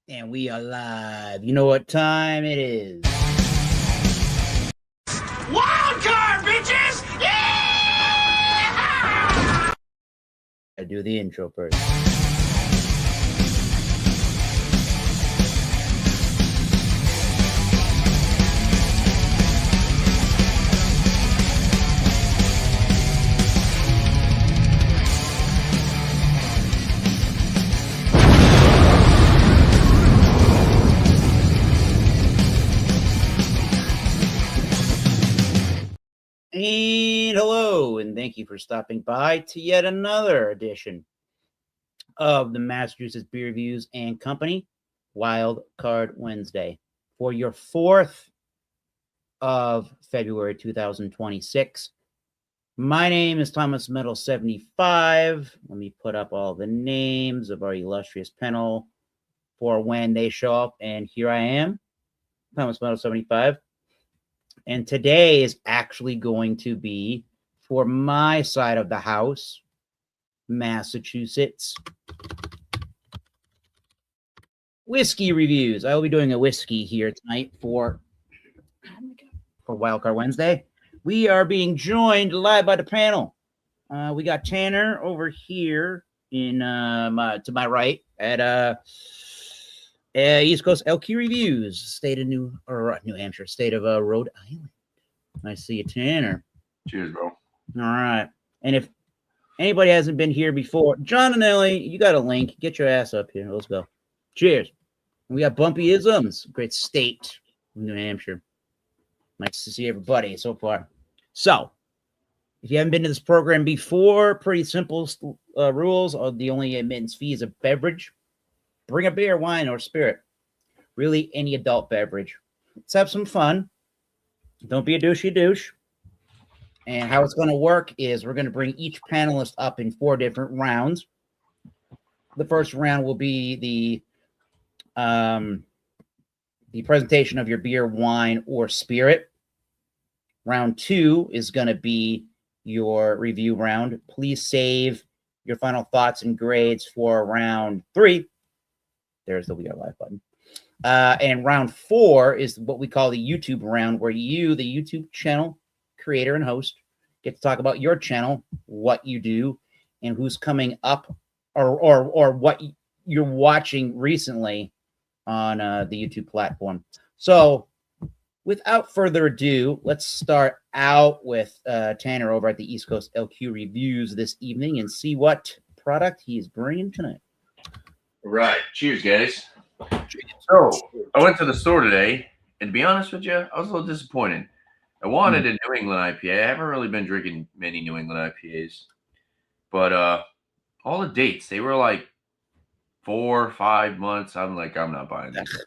And we are live. You know what time it is? Wild card, bitches! Yeah! I do the intro first. And hello, and thank you for stopping by to yet another edition of the Massachusetts Beer Reviews and Company Wild Card Wednesday for your 4th of February 2026. My name is Thomas Metal 75. Let me put up all the names of our illustrious panel for when they show up. And here I am, Thomas Metal 75. And today is actually going to be for my side of the house, Massachusetts whiskey reviews. I will be doing a whiskey here tonight for Wildcard Wednesday. We are being joined live by the panel. We got Tanner over here in to my right at East Coast LQ Reviews, state of New Hampshire, state of Rhode Island. Nice to see you, Tanner. Cheers, bro. All right. And if anybody hasn't been here before, John and Ellie, you got a link. Get your ass up here. Let's go. Cheers. And we got Bumpy Isms, great state of New Hampshire. Nice to see everybody so far. So, if you haven't been to this program before, pretty simple rules. The only admittance fee is a beverage. Bring a beer, wine, or spirit. Really, any adult beverage. Let's have some fun. Don't be a douchey douche. And how it's going to work is we're going to bring each panelist up in 4 different rounds. The first round will be the presentation of your beer, wine, or spirit. Round 2 is going to be your review round. Please save your final thoughts and grades for round 3. There's the We Are Live button. And round 4 is what we call the YouTube round, where you, the YouTube channel creator and host, get to talk about your channel, what you do, and who's coming up, or what you're watching recently on the YouTube platform. So, without further ado, let's start out with Tanner over at the East Coast LQ Reviews this evening and see what product he's bringing tonight. Right. Cheers, guys. So, I went to the store today, and to be honest with you, I was a little disappointed. I wanted a New England IPA. I haven't really been drinking many New England IPAs, but all the dates, they were like 4 or 5 months. I'm like, I'm not buying this.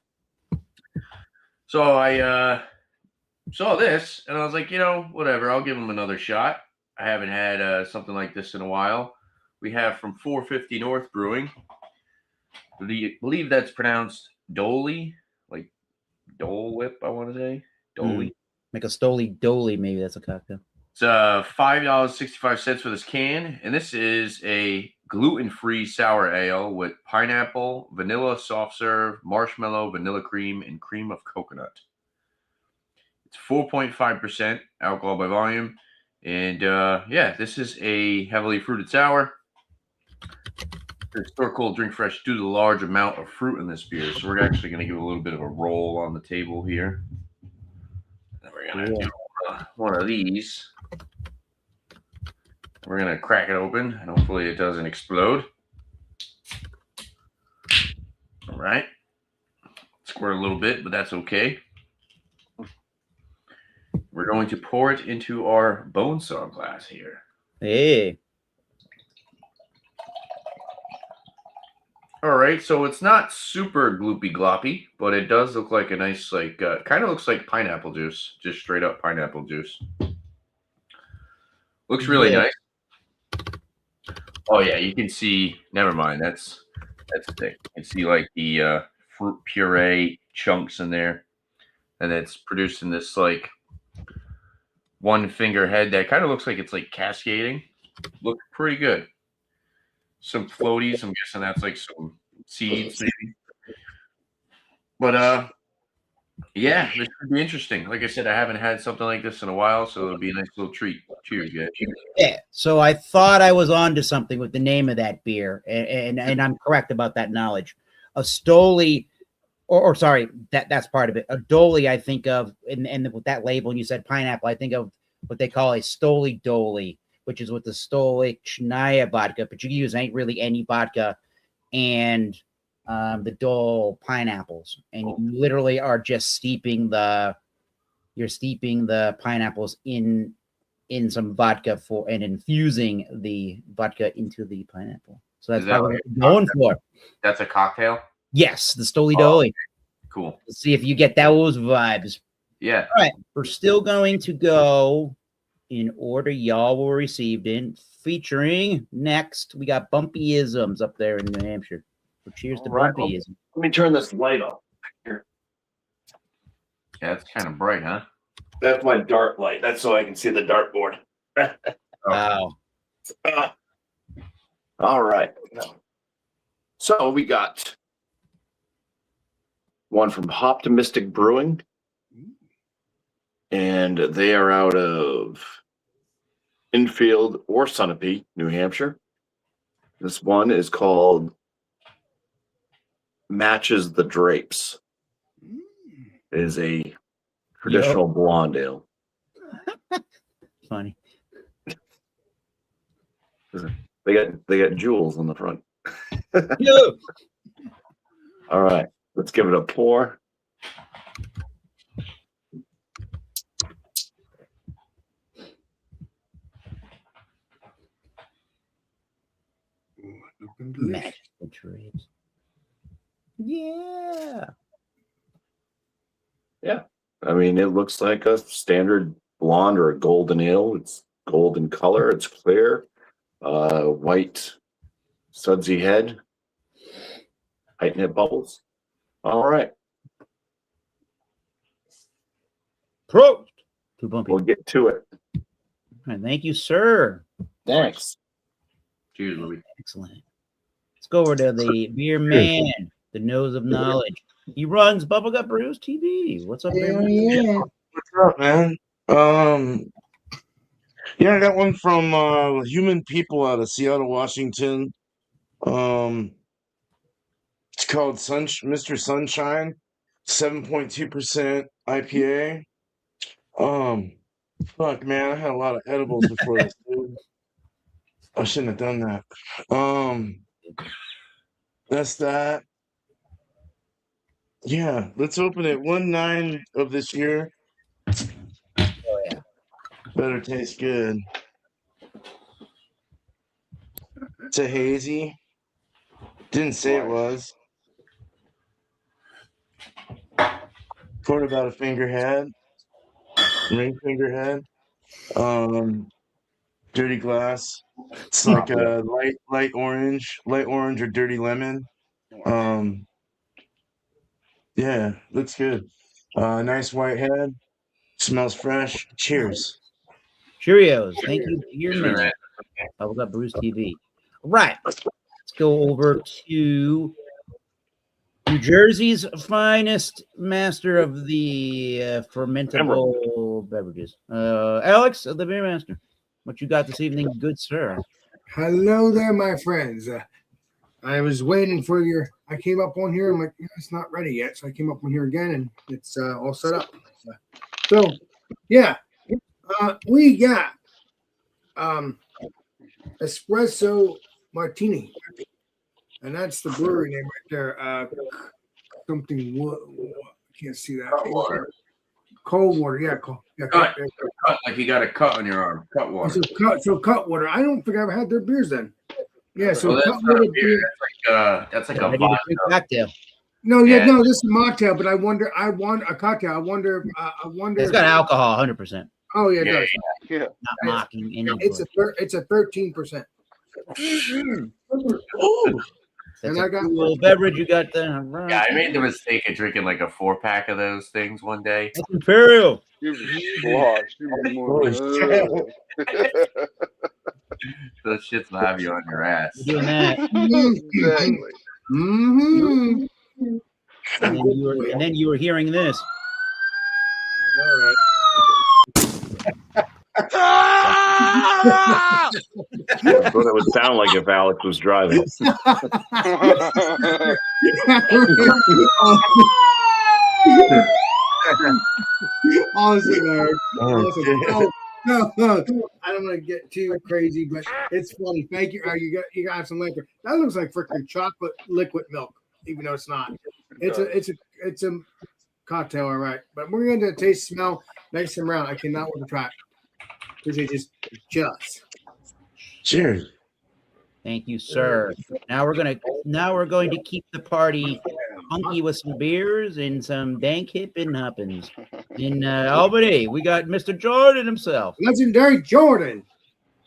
So I saw this, and I was like, whatever. I'll give them another shot. I haven't had something like this in a while. We have from 450 North Brewing. I believe that's pronounced Dolly, like Dole Whip, I want to say. Dolly. Make a Stoli Dolly, maybe that's a cocktail. It's $5.65 for this can, and this is a gluten-free sour ale with pineapple, vanilla soft serve, marshmallow, vanilla cream, and cream of coconut. It's 4.5% alcohol by volume, and this is a heavily fruited sour. The store called Drink Fresh due to the large amount of fruit in this beer, so we're actually going to give a little bit of a roll on the table here. And we're going to do one of these. We're going to crack it open, and hopefully it doesn't explode. All right. Squirt a little bit, but that's okay. We're going to pour it into our bone saw glass here. Hey. All right, so it's not super gloopy gloppy, but it does look like a nice, kind of looks like pineapple juice, just straight up pineapple juice. Looks really nice. Oh yeah, you can see. Never mind, that's thick. You can see like the fruit puree chunks in there, and it's produced in this like one finger head that kind of looks like it's like cascading. Look pretty good. Some floaties. I'm guessing that's like some seeds, maybe. But yeah, this could be interesting. Like I said, I haven't had something like this in a while, so it'll be a nice little treat. Cheers, guys. Yeah. So I thought I was onto something with the name of that beer, and I'm correct about that knowledge. A Stoli, or sorry, that's part of it. A Doli, I think of, and with that label, and you said pineapple, I think of what they call a Stoli Doli, which is with the Stolichnaya vodka, but you can use really any vodka and the Dole pineapples, and you literally are just steeping the pineapples in some vodka and infusing the vodka into the pineapple. So that's probably what you're going for. That's a cocktail? Yes, the Stoli Doli. Cool. Let's see if you get those vibes. Yeah. All right, we're still going to go in order y'all were received in, featuring next. We got Bumpyisms up there in New Hampshire. So cheers to Bumpyism. Let me turn this light off here. Yeah, it's kind of bright, huh? That's my dart light. That's so I can see the dartboard. Wow. All right. So we got one from Optimistic Brewing, and they are out of Enfield or Sunapee, New Hampshire. This one is called Matches the Drapes. It is a traditional blonde ale. Funny. They got jewels on the front. Yo. All right, let's give it a pour. Match the drapes. Yeah. I mean, it looks like a standard blonde or a golden ale. It's golden color. It's clear. White sudsy head. Tight knit bubbles. All right. Prost. Too bumpy. We'll get to it. All right, thank you, sir. Thanks. Cheers, Louis. Excellent. Let's go over to the beer man, the nose of knowledge. He runs Bubblegut Brews TV. What's up, beer man? Yeah. What's up, man? Yeah, I got one from Human People out of Seattle, Washington. It's called Mr. Sunshine, 7.2% IPA. Fuck, man, I had a lot of edibles before this, dude. I shouldn't have done that. That's that. Yeah, let's open it. 1/9 of this year. Oh, yeah. Better taste good. It's a hazy. Didn't say it was. Poured about a finger head. Ring finger head. Dirty glass. It's like a light orange or dirty lemon. Yeah, looks good. Nice white head. Smells fresh. Cheers. Cheerios. Thank you, beer Cheers, man. man. Bubblegut Brews TV. All right. Let's go over to New Jersey's finest master of the fermentable beverages. Alex, the beer master. What you got this evening, good sir? Hello there, my friends. I was waiting for I came up on here. I'm like, it's not ready yet. So I came up on here again and it's all set up. So, yeah, we got Espresso Martini. And that's the brewery name right there. Something, I can't see that. Cold water, yeah. Cut, like you got a cut on your arm. Cut water. So cut water. I don't think I've had their beers then. Yeah, so that's cut not water a beer. That's like a Ready to vodka. drink cocktail. No, Yeah. no, this is a mocktail, but I want a cocktail. I wonder. It's got alcohol, 100%. Oh yeah, it Yeah, does. Not mocking anyone. It's a 13%. That's and a I got- cool beverage you got there. Yeah, I made the mistake of drinking like a 4-pack of those things one day. That's Imperial. Holy shit. Those shits will have you on your ass. We're doing that. Mm-hmm. and then you were hearing this. All right. That's what it would sound like if Alex was driving. Awesome, Eric. Awesome. Okay. No, I don't want to get too crazy, but it's funny. Thank you. You got some liquor. That looks like freaking chocolate liquid milk, even though it's not. It's a cocktail, all right. But we're going to taste, smell, nice and round. I cannot wait to try it because it just. Cheers. Thank you, sir. Now we're going to keep the party funky with some beers and some dank hippin' hoppins. In Albany, we got Mr. Jordan himself. Legendary Jordan.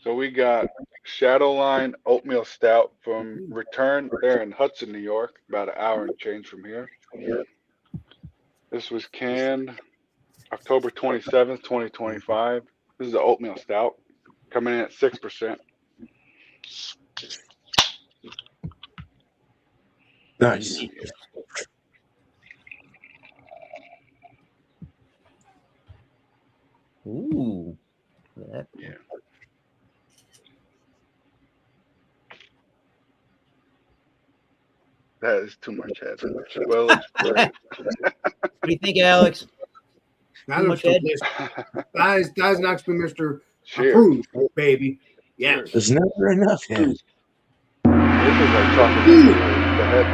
So we got Shadowline Oatmeal Stout from Return. They're in Hudson, New York, about an hour and change from here. This was canned October 27th, 2025. This is the oatmeal stout coming in at 6%. Nice. Ooh. That, Yeah. That is too much head. Well, it's great. what do you think, Alex? That Too looks much head? delicious. That is next to Mr. Cheers. Approved, baby. Yeah. There's never enough head. This is like chocolate the head,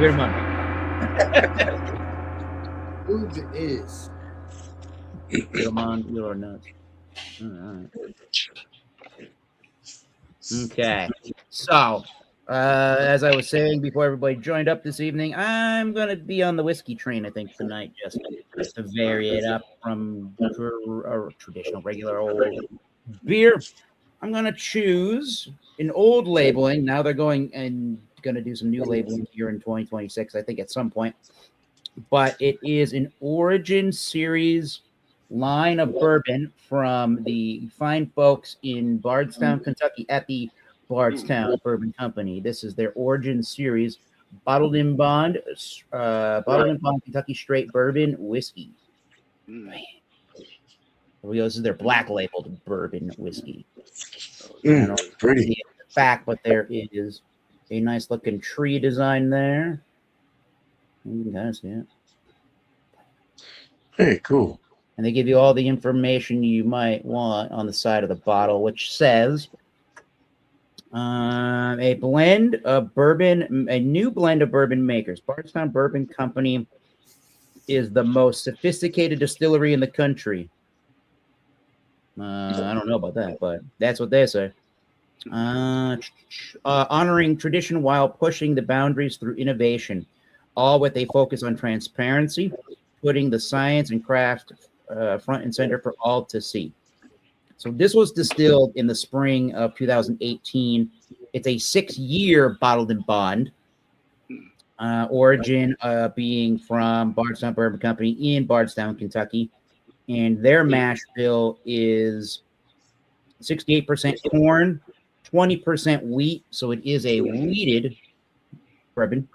Give it a moment. Foods it is. Come on, you're nuts. All right. Okay. So, as I was saying before everybody joined up this evening, I'm going to be on the whiskey train, I think, tonight, just to vary it up from a traditional, regular old beer. I'm going to choose an old labeling. Now they're going to do some new labeling here in 2026, I think, at some point. But it is an Origin Series line of bourbon from the fine folks in Bardstown, Kentucky, at the Bardstown Bourbon Company. This is their Origin Series bottled in bond Kentucky straight bourbon whiskey. Mm. This is their black labeled bourbon whiskey. I don't know if you can Pretty. see it in the back, but there is a nice looking tree design there. You can kind of see it. Very cool. And they give you all the information you might want on the side of the bottle, which says a new blend of bourbon makers. Bardstown Bourbon Company is the most sophisticated distillery in the country. I don't know about that, but that's what they say. Honoring tradition while pushing the boundaries through innovation, all with a focus on transparency, putting the science and craft front and center for all to see. So this was distilled in the spring of 2018. It's a 6-year bottled in bond. Origin being from Bardstown Bourbon Company in Bardstown, Kentucky. And their mash bill is 68% corn, 20% wheat. So it is a wheated bourbon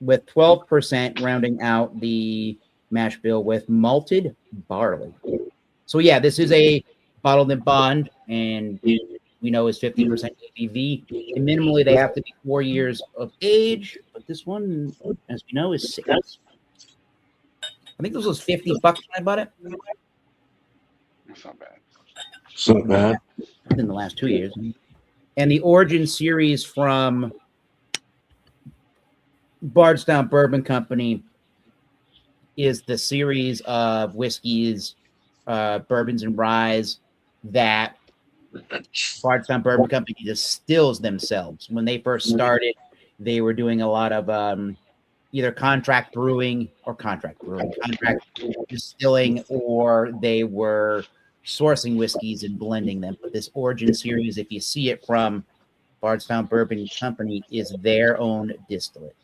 with 12% rounding out the mash bill with malted barley. So yeah, this is a bottled in bond, and we know is 50% ABV. And minimally, they have to be 4 years of age. But this one, as we know, is 6. I think this was $50 when I bought it. It's not bad. It's not bad. In the last 2 years. And the Origin Series from Bardstown Bourbon Company is the series of whiskeys, bourbons, and ryes that Bardstown Bourbon Company distills themselves. When they first started, they were doing a lot of either contract distilling, or they were sourcing whiskeys and blending them. But this Origin Series, if you see it from Bardstown Bourbon Company, is their own distillate.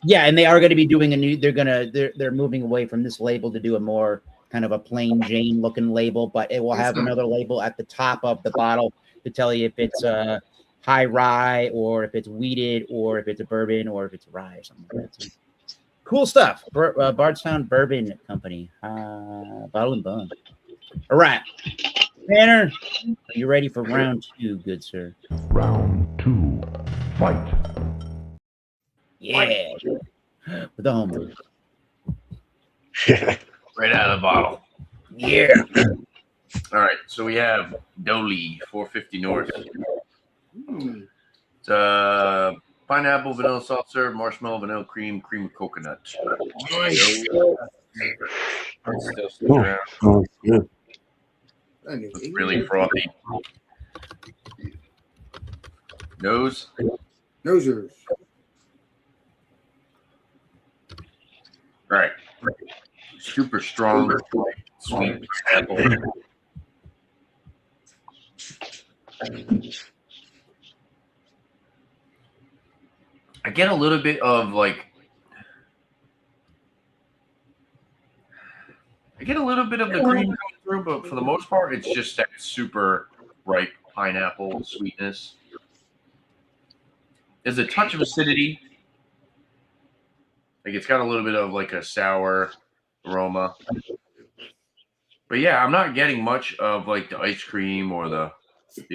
Yeah, and they are going to be doing a new. They're moving away from this label to do a more kind of a plain Jane looking label, but it will have another label at the top of the bottle to tell you if it's high high rye, or if it's wheated, or if it's a bourbon, or if it's rye or something like that. So, cool stuff. Bardstown Bourbon Company, bottle and bond. All right, Tanner, are you ready for round 2, good sir? Round 2. Fight. Yeah, with the homebrew. Right out of the bottle. Yeah. All right, so we have Dolly 450 North. It's pineapple, vanilla soft serve, marshmallow, vanilla cream, cream of coconut. Nice. Still sticking around. Oh, good. It's really frothy. Nose. Nosers. Right. Super strong, sweet apple. I get a little bit of like, I get a little bit of the cream coming through, but for the most part, it's just that super ripe pineapple sweetness. There's a touch of acidity. Like it's got a little bit of like a sour aroma. But yeah, I'm not getting much of like the ice cream or the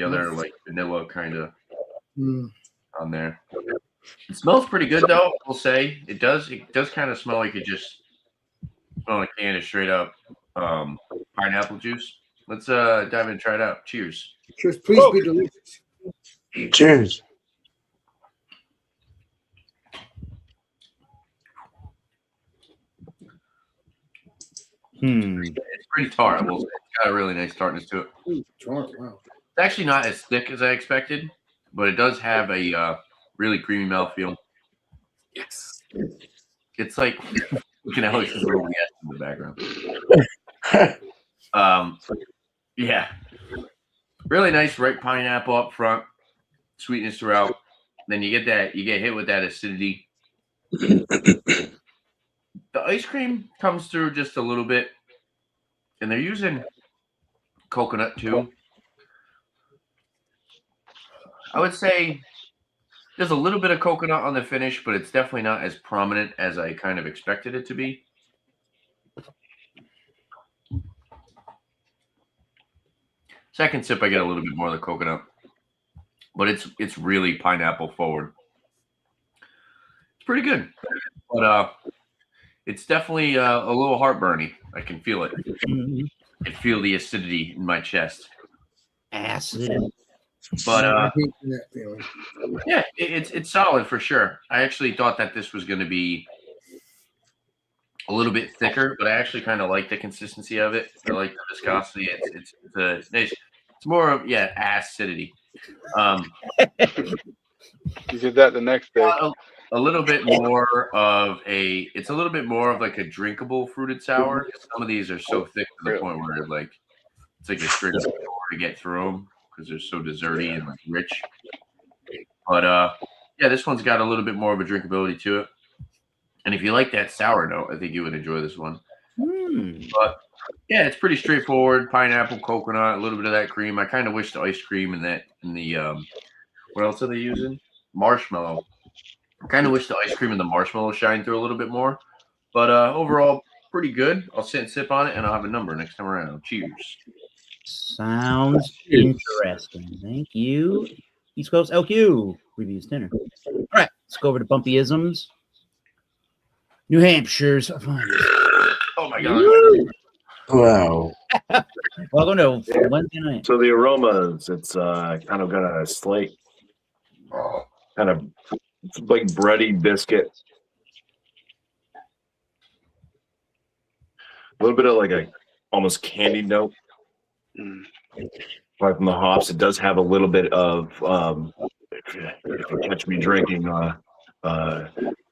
other like vanilla kind of on there. It smells pretty good though, I'll say. It does kind of smell like it just smell like a can of straight up pineapple juice. Let's dive in and try it out. Cheers. Cheers. Please be delicious. Cheers. It's pretty tart. I will say. It's got a really nice tartness to it. Ooh, tart, wow. It's actually not as thick as I expected, but it does have a really creamy mouthfeel. Yes. It's like you can always just roll the S in the background. Yeah, really nice ripe pineapple up front, sweetness throughout. Then you get hit with that acidity. The ice cream comes through just a little bit, and they're using coconut too. I would say there's a little bit of coconut on the finish, but it's definitely not as prominent as I kind of expected it to be. Second sip, I get a little bit more of the coconut, but it's really pineapple forward. It's pretty good, but it's definitely a little heartburny. I can feel it. I can feel the acidity in my chest. Acid. But I hate that feeling. yeah, it's solid for sure. I actually thought that this was going to be a little bit thicker, but I actually kind of like the consistency of it. I like the viscosity. It's nice. It's more of acidity. You get that the next day. A little bit more of it's a little bit more of like a drinkable fruited sour. Some of these are so thick to the point where like it's like a straight to get through them because they're so desserty and like rich. But yeah, this one's got a little bit more of a drinkability to it. And if you like that sour note, I think you would enjoy this one. But yeah, it's pretty straightforward. Pineapple, coconut, a little bit of that cream. I kind of wish the ice cream and the what else are they using? Marshmallow. I kind of wish the ice cream and the marshmallow shine through a little bit more. But overall, pretty good. I'll sit and sip on it, and I'll have a number next time around. Cheers. Sounds interesting. Thank you. East Coast LQ reviews dinner. All right, let's go over to Bumpyisms. New Hampshire's finest. Oh my god. Wow. Welcome to Wednesday night. So the aromas, it's kind of got a slight, kind of it's like bready biscuit. A little bit of like a almost candy note. Apart from the hops, it does have a little bit of if you catch me drinking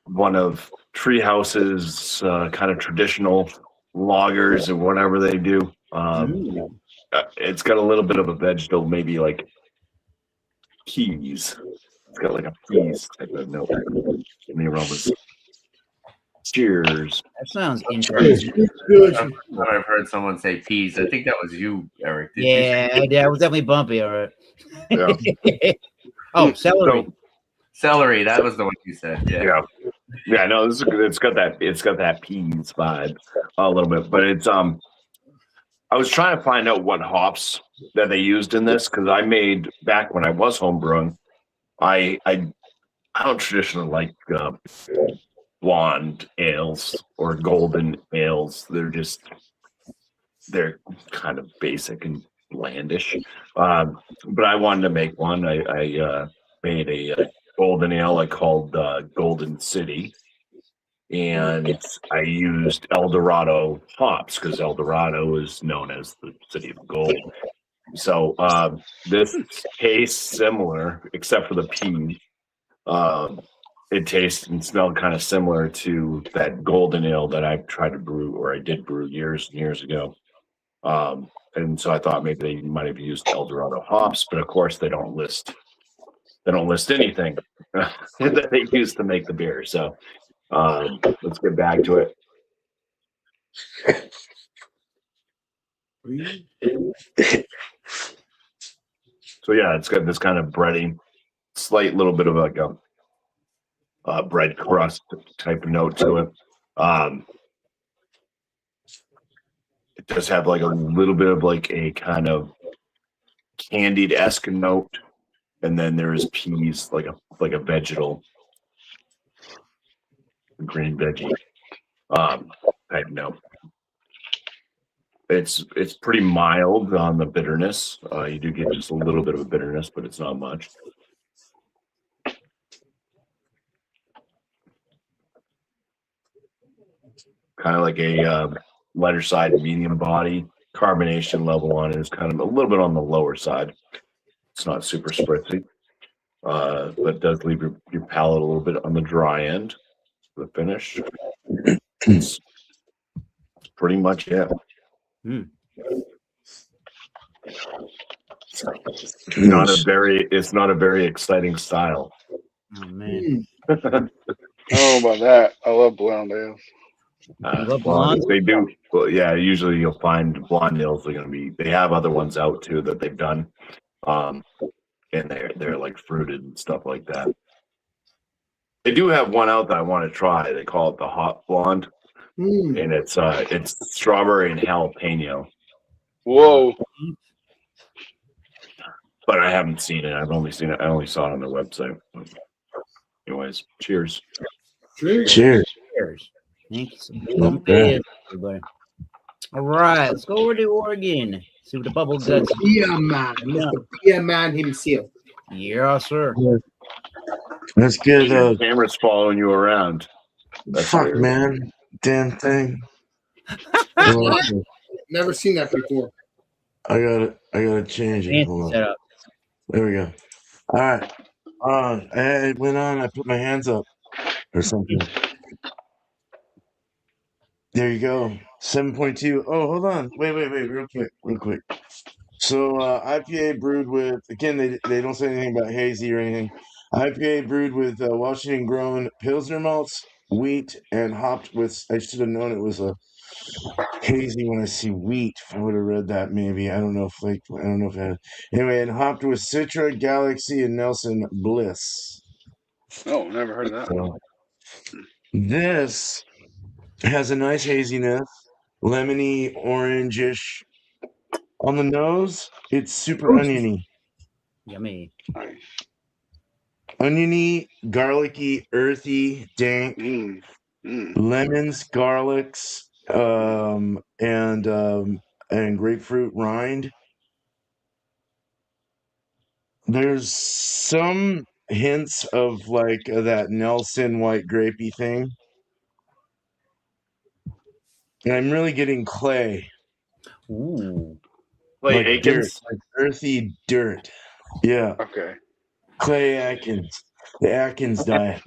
one of Treehouse's kind of traditional lagers or whatever they do. It's got a little bit of a vegetable, maybe like peas. It's got like a peas type of note in the aromas. Cheers. That sounds interesting. I've heard someone say peas. I think that was you, Eric. Did you say Yeah, I was definitely bumpy. All right. Yeah. Oh, celery. So, Celery. That was the one you said. Yeah. yeah. No, this is good. It's got that peas vibe a little bit, but it's I was trying to find out what hops that they used in this because I made back when I was homebrewing. I don't traditionally like blonde ales or golden ales. They're kind of basic and blandish. But I wanted to make one. I made a golden ale I called Golden City, and I used El Dorado hops because El Dorado is known as the city of gold. So this tastes similar, except for the pea. It tastes and smelled kind of similar to that golden ale that I've tried to brew, or I did brew years and years ago. And so I thought maybe they might have used El Dorado hops, but of course they don't list anything that they use to make the beer. So let's get back to it. So yeah, it's got this kind of bready, slight little bit of like a bread crust type of note to it. It does have like a little bit of like a kind of candied-esque note, and then there's peas, like a vegetal, green veggie type note. It's pretty mild on the bitterness. You do get just a little bit of a bitterness, but it's not much. Kind of like a lighter side, medium body. Carbonation level on it is kind of a little bit on the lower side. It's not super spritzy, but it does leave your palate a little bit on the dry end for the finish. It's pretty much it. It's not a very exciting style. Oh man. I don't know about that. I love blonde ales. Blondes? They do. Well, yeah. Usually, you'll find blonde ales are going to be. They have other ones out too that they've done, and they're like fruited and stuff like that. They do have one out that I want to try. They call it the hot blonde, and it's strawberry and jalapeno. Whoa. But I haven't seen it. I've only seen it. I only saw it on their website. Anyways, cheers. Cheers. Cheers. Thanks. Okay. Everybody. All right, let's go over to Oregon. See what the bubble guts. Beer man, Mr. Beer man himself. Yeah, sir. Let's get The camera's following you around. That's fuck, weird. man. Damn thing. Never seen that before. I gotta change it. Fancy Hold on. setup. There we go. All right. I went on. I put my hands up or something. There you go. 7.2. Oh, hold on. Wait. Real quick. So IPA brewed with, again, they don't say anything about hazy or anything. IPA brewed with Washington grown Pilsner malts, wheat, and hopped with, I should have known it was a hazy when I see wheat. I would have read that maybe. I don't know if it had. Anyway, and hopped with Citra, Galaxy, and Nelson Bliss. Oh, never heard of that. So, this has a nice haziness, lemony, orangish. On the nose, it's super oniony. Yummy. Nice. Oniony, garlicky, earthy, dank, lemons, garlics, and grapefruit rind. There's some hints of like that Nelson white grapey thing. And I'm really getting clay. Ooh. Like dirt, Akins? like earthy dirt. Yeah. Okay. Clay Atkins. The Atkins diet.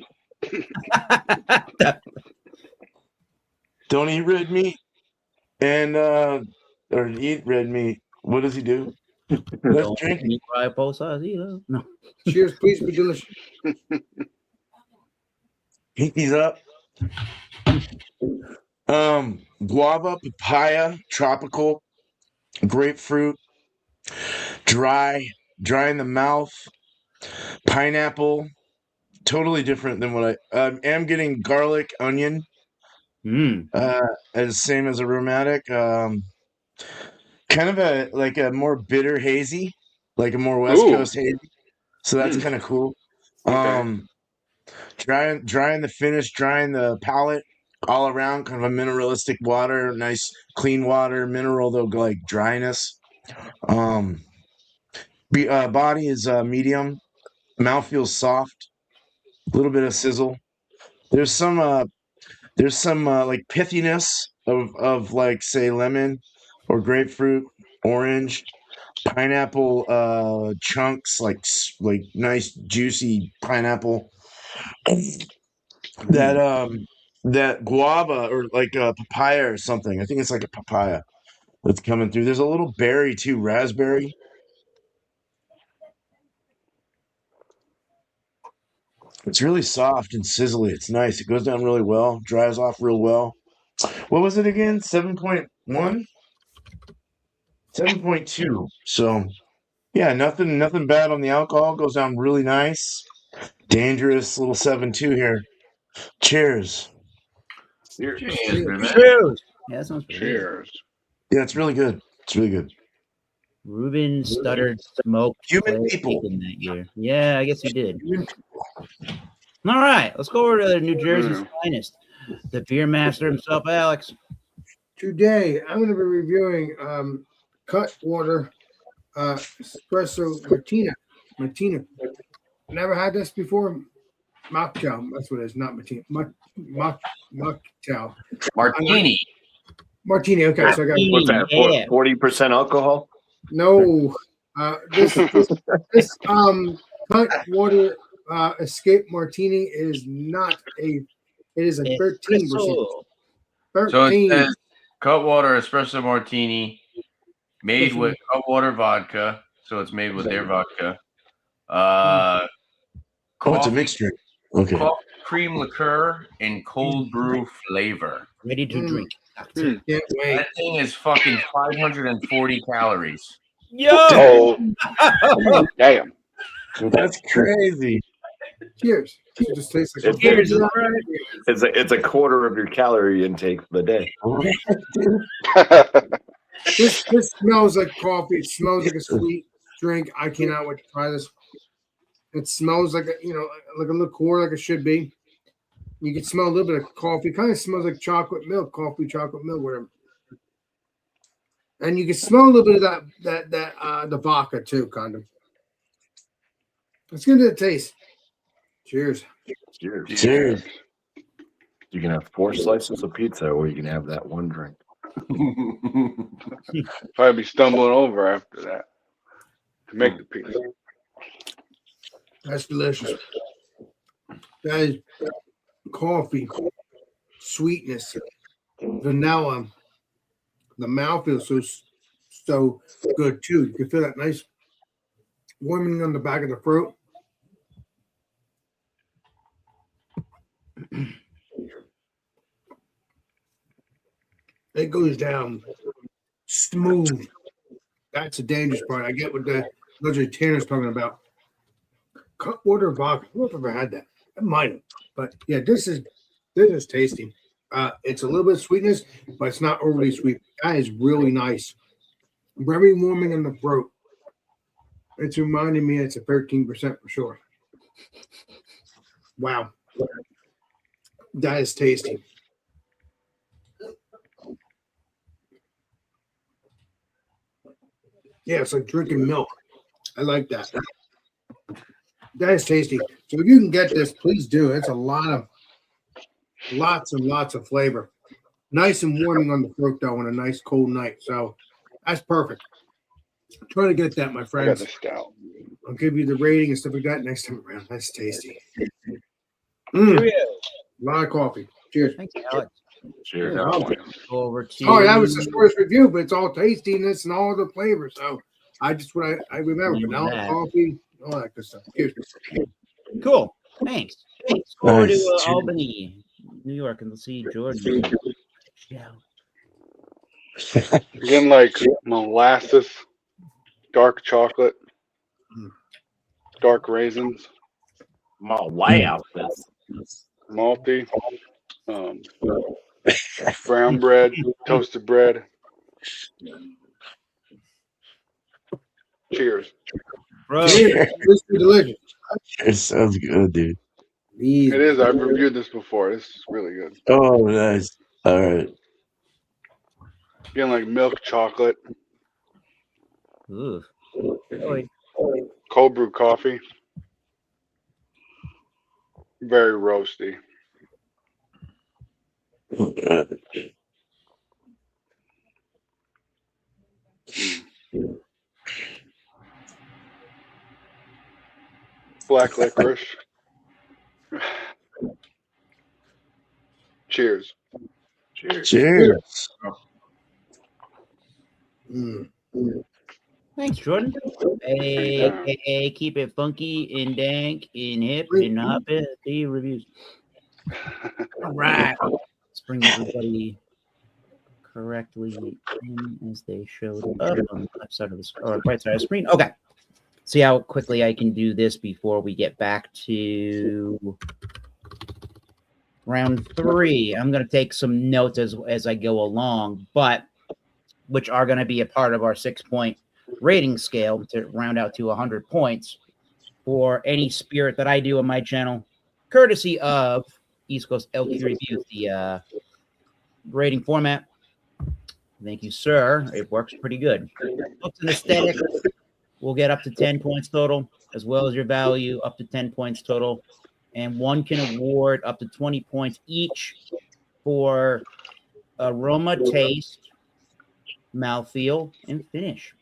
Don't eat red meat. And or eat red meat. What does he do? Let's Don't drink it. eat fried both sides either. No. Cheers, please be delicious. Heat these up. Guava, papaya, tropical, grapefruit, dry in the mouth, pineapple. Totally different than what I am getting. Garlic, onion. Mm. As same as aromatic. Kind of a more bitter hazy, like a more West Ooh. Coast hazy. So that's Mm. kind of cool. Okay. Drying the finish, drying the palate all around, kind of a mineralistic water, nice clean water, mineral though, like dryness. Body is medium, mouth feels soft, a little bit of sizzle. There's some like pithiness of like say lemon or grapefruit, orange, pineapple chunks, like nice juicy pineapple. That guava or like a papaya or something. I think it's like a papaya that's coming through. There's a little berry too, raspberry. It's really soft and sizzly. It's nice. It goes down really well, dries off real well. What was it again? 7.1? 7.2. So yeah, nothing bad on the alcohol. Goes down really nice. Dangerous little 7.2 here. Cheers. Cheers, good man. Cheers. Yeah, that sounds pretty good. Cheers. Yeah, it's really good. It's really good. Ruben stuttered smoke. Human people. That year. Yeah, I guess he did. All right, let's go over to New Jersey's finest, the beer master himself, Alex. Today, I'm going to be reviewing Cutwater Espresso Martina. Never had this before. Mocktail. That's what it is, not Martina. Mocktail. Martini. Martini. Okay, so I got What's that? Yeah. 40% alcohol? no. This Cutwater Escape Martini is not a. It is a 13%. Espresso. 13. So it says Cutwater Espresso Martini made with Cutwater vodka. So it's made with their vodka. Oh, it's a Coffee, mixed drink. Okay. coffee cream liqueur and cold brew flavor. Ready to drink. Can't wait. That thing is fucking 540 calories. Yo! Oh, damn. That's crazy. Cheers. It just tastes like Cheers. It's a quarter of your calorie intake for the day. This smells like coffee. It smells like a sweet drink. I cannot wait to try this. It smells like like a liqueur, like it should be. You can smell a little bit of coffee. It kind of smells like chocolate milk, coffee, chocolate milk, whatever. And you can smell a little bit of that the vodka too, kind of. Let's get into the taste. Cheers. Cheers. Cheers. You can have 4 slices of pizza, or you can have that one drink. Probably be stumbling over after that to make the pizza. That's delicious. That is coffee, sweetness, vanilla. The mouth feels so good too. You can feel that nice warming on the back of the throat. It goes down smooth. That's the dangerous part. I get what the Tanner's talking about. Cutwater vodka. I don't know if I've ever had that. I might have, but yeah, this is tasty. It's a little bit of sweetness, but it's not overly sweet. That is really nice. Very warming in the throat. It's reminding me it's a 13% for sure. Wow. That is tasty. Yeah, it's like drinking milk. I like that. That is tasty. So if you can get this, please do. It's lots and lots of flavor. Nice and warming on the throat though on a nice cold night. So that's perfect. Try to get that, my I got friends. the stout. I'll give you the rating and stuff like that next time around. That's tasty. A lot of coffee. Cheers. Thanks, Alex. Cheers. Yeah, Go over to. Oh, that was the first review, but it's all tastiness and all the flavors. So I remember vanilla, that. coffee, all that good stuff. Cheers. Cool. Thanks. Let's go over Nice. to Cheers. Albany, New York, and let's see Jordan. Yeah. Again, like molasses, dark chocolate. dark raisins, I'm all way out this. malty, brown bread, toasted bread. Cheers. Bro, Cheers. This is delicious. It sounds good, dude. These It is. I've reviewed this before. This is really good. Oh, nice. All right. Getting like milk chocolate, ooh. Really? cold brew coffee. Very roasty. Black licorice. Cheers. Cheers. Cheers. Mm. Thanks, Jordan. AKA keep it funky and dank and hip and hop at the reviews. All right. Let's bring everybody correctly in as they showed up on the left side of the or right side of the screen. Okay. See how quickly I can do this before we get back to round 3. I'm going to take some notes as I go along, but which are going to be a part of our 6-point rating scale to round out to 100 points for any spirit that I do on my channel, courtesy of East Coast LQ Reviews, the rating format. Thank you, sir. It works pretty good. Looks and aesthetic will get up to 10 points total, as well as your value up to 10 points total. And one can award up to 20 points each for aroma, taste, mouthfeel, and finish.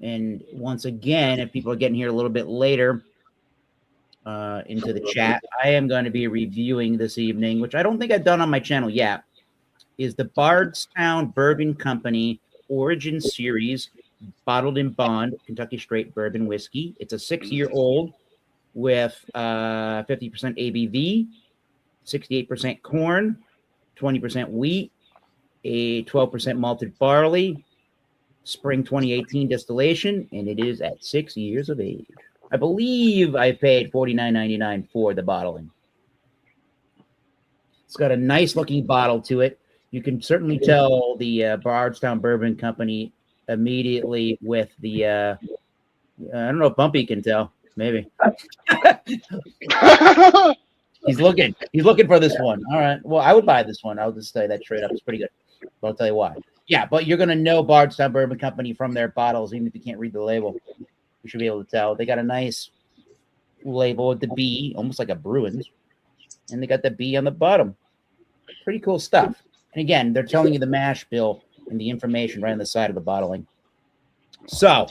And once again, if people are getting here a little bit later into the chat, I am going to be reviewing this evening, which I don't think I've done on my channel yet, is the Bardstown Bourbon Company Origin Series Bottled in Bond Kentucky Straight Bourbon Whiskey. It's a 6-year-old with 50% ABV, 68% corn, 20% wheat, a 12% malted barley, spring 2018 distillation, and it is at 6 years of age. I believe I paid $49.99 for the bottling. It's got a nice looking bottle to it. You can certainly tell the Bardstown Bourbon Company immediately with the I don't know if Bumpy can tell. Maybe. He's looking for this one. All right. Well, I would buy this one. I'll just say that straight up. It's pretty good. But I'll tell you why. Yeah, but you're gonna know Bardstown Bourbon Company from their bottles, even if you can't read the label. You should be able to tell. They got a nice label with the B, almost like a Bruins, and they got the B on the bottom. Pretty cool stuff. And again, they're telling you the mash bill and the information right on the side of the bottling. So,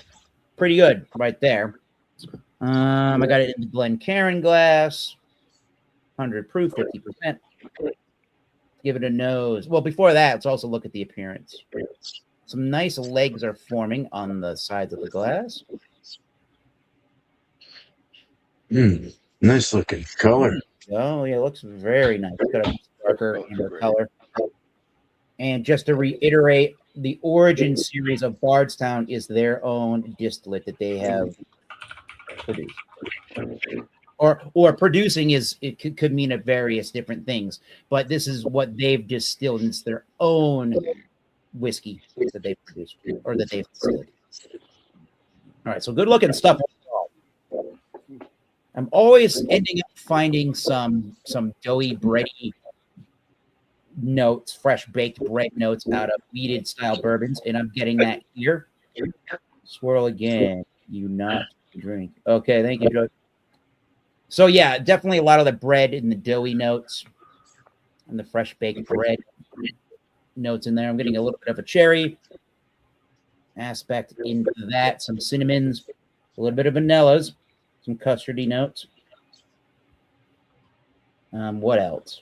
pretty good right there. I got it in the Glencairn glass, 100 proof, 50%. Give it a nose. Well, before that, let's also look at the appearance. Some nice legs are forming on the sides of the glass. Nice looking color. Oh, yeah, it looks very nice. It's got a darker amber color. And just to reiterate, the Origin series of Bardstown is their own distillate that they have produced. Or producing is could mean at various different things, but this is what they've distilled. It's their own whiskey that they've produced or that they've distilled. All right, so good looking stuff. I'm always ending up finding some doughy, bready notes, fresh baked bread notes out of weeded style bourbons, and I'm getting that here. Swirl again, you not drink. Okay, thank you, Joe. So yeah, definitely a lot of the bread and the doughy notes and the fresh baked bread notes in there. I'm getting a little bit of a cherry aspect into that, some cinnamons, a little bit of vanillas, some custardy notes. What else?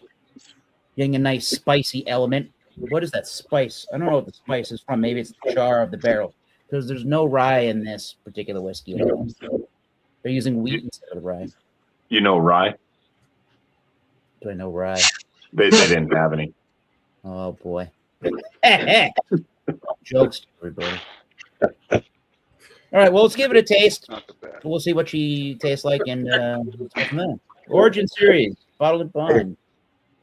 Getting a nice spicy element. What is that spice? I don't know what the spice is from. Maybe it's the char of the barrel, because there's no rye in this particular whiskey at all. They're using wheat instead of rye. You know rye? Do I know rye? They didn't have any. Oh boy. Jokes to everybody. All right, well, let's give it a taste. Not the bad. We'll see what she tastes like, and let's go from there. Origin Series, bottled and bond,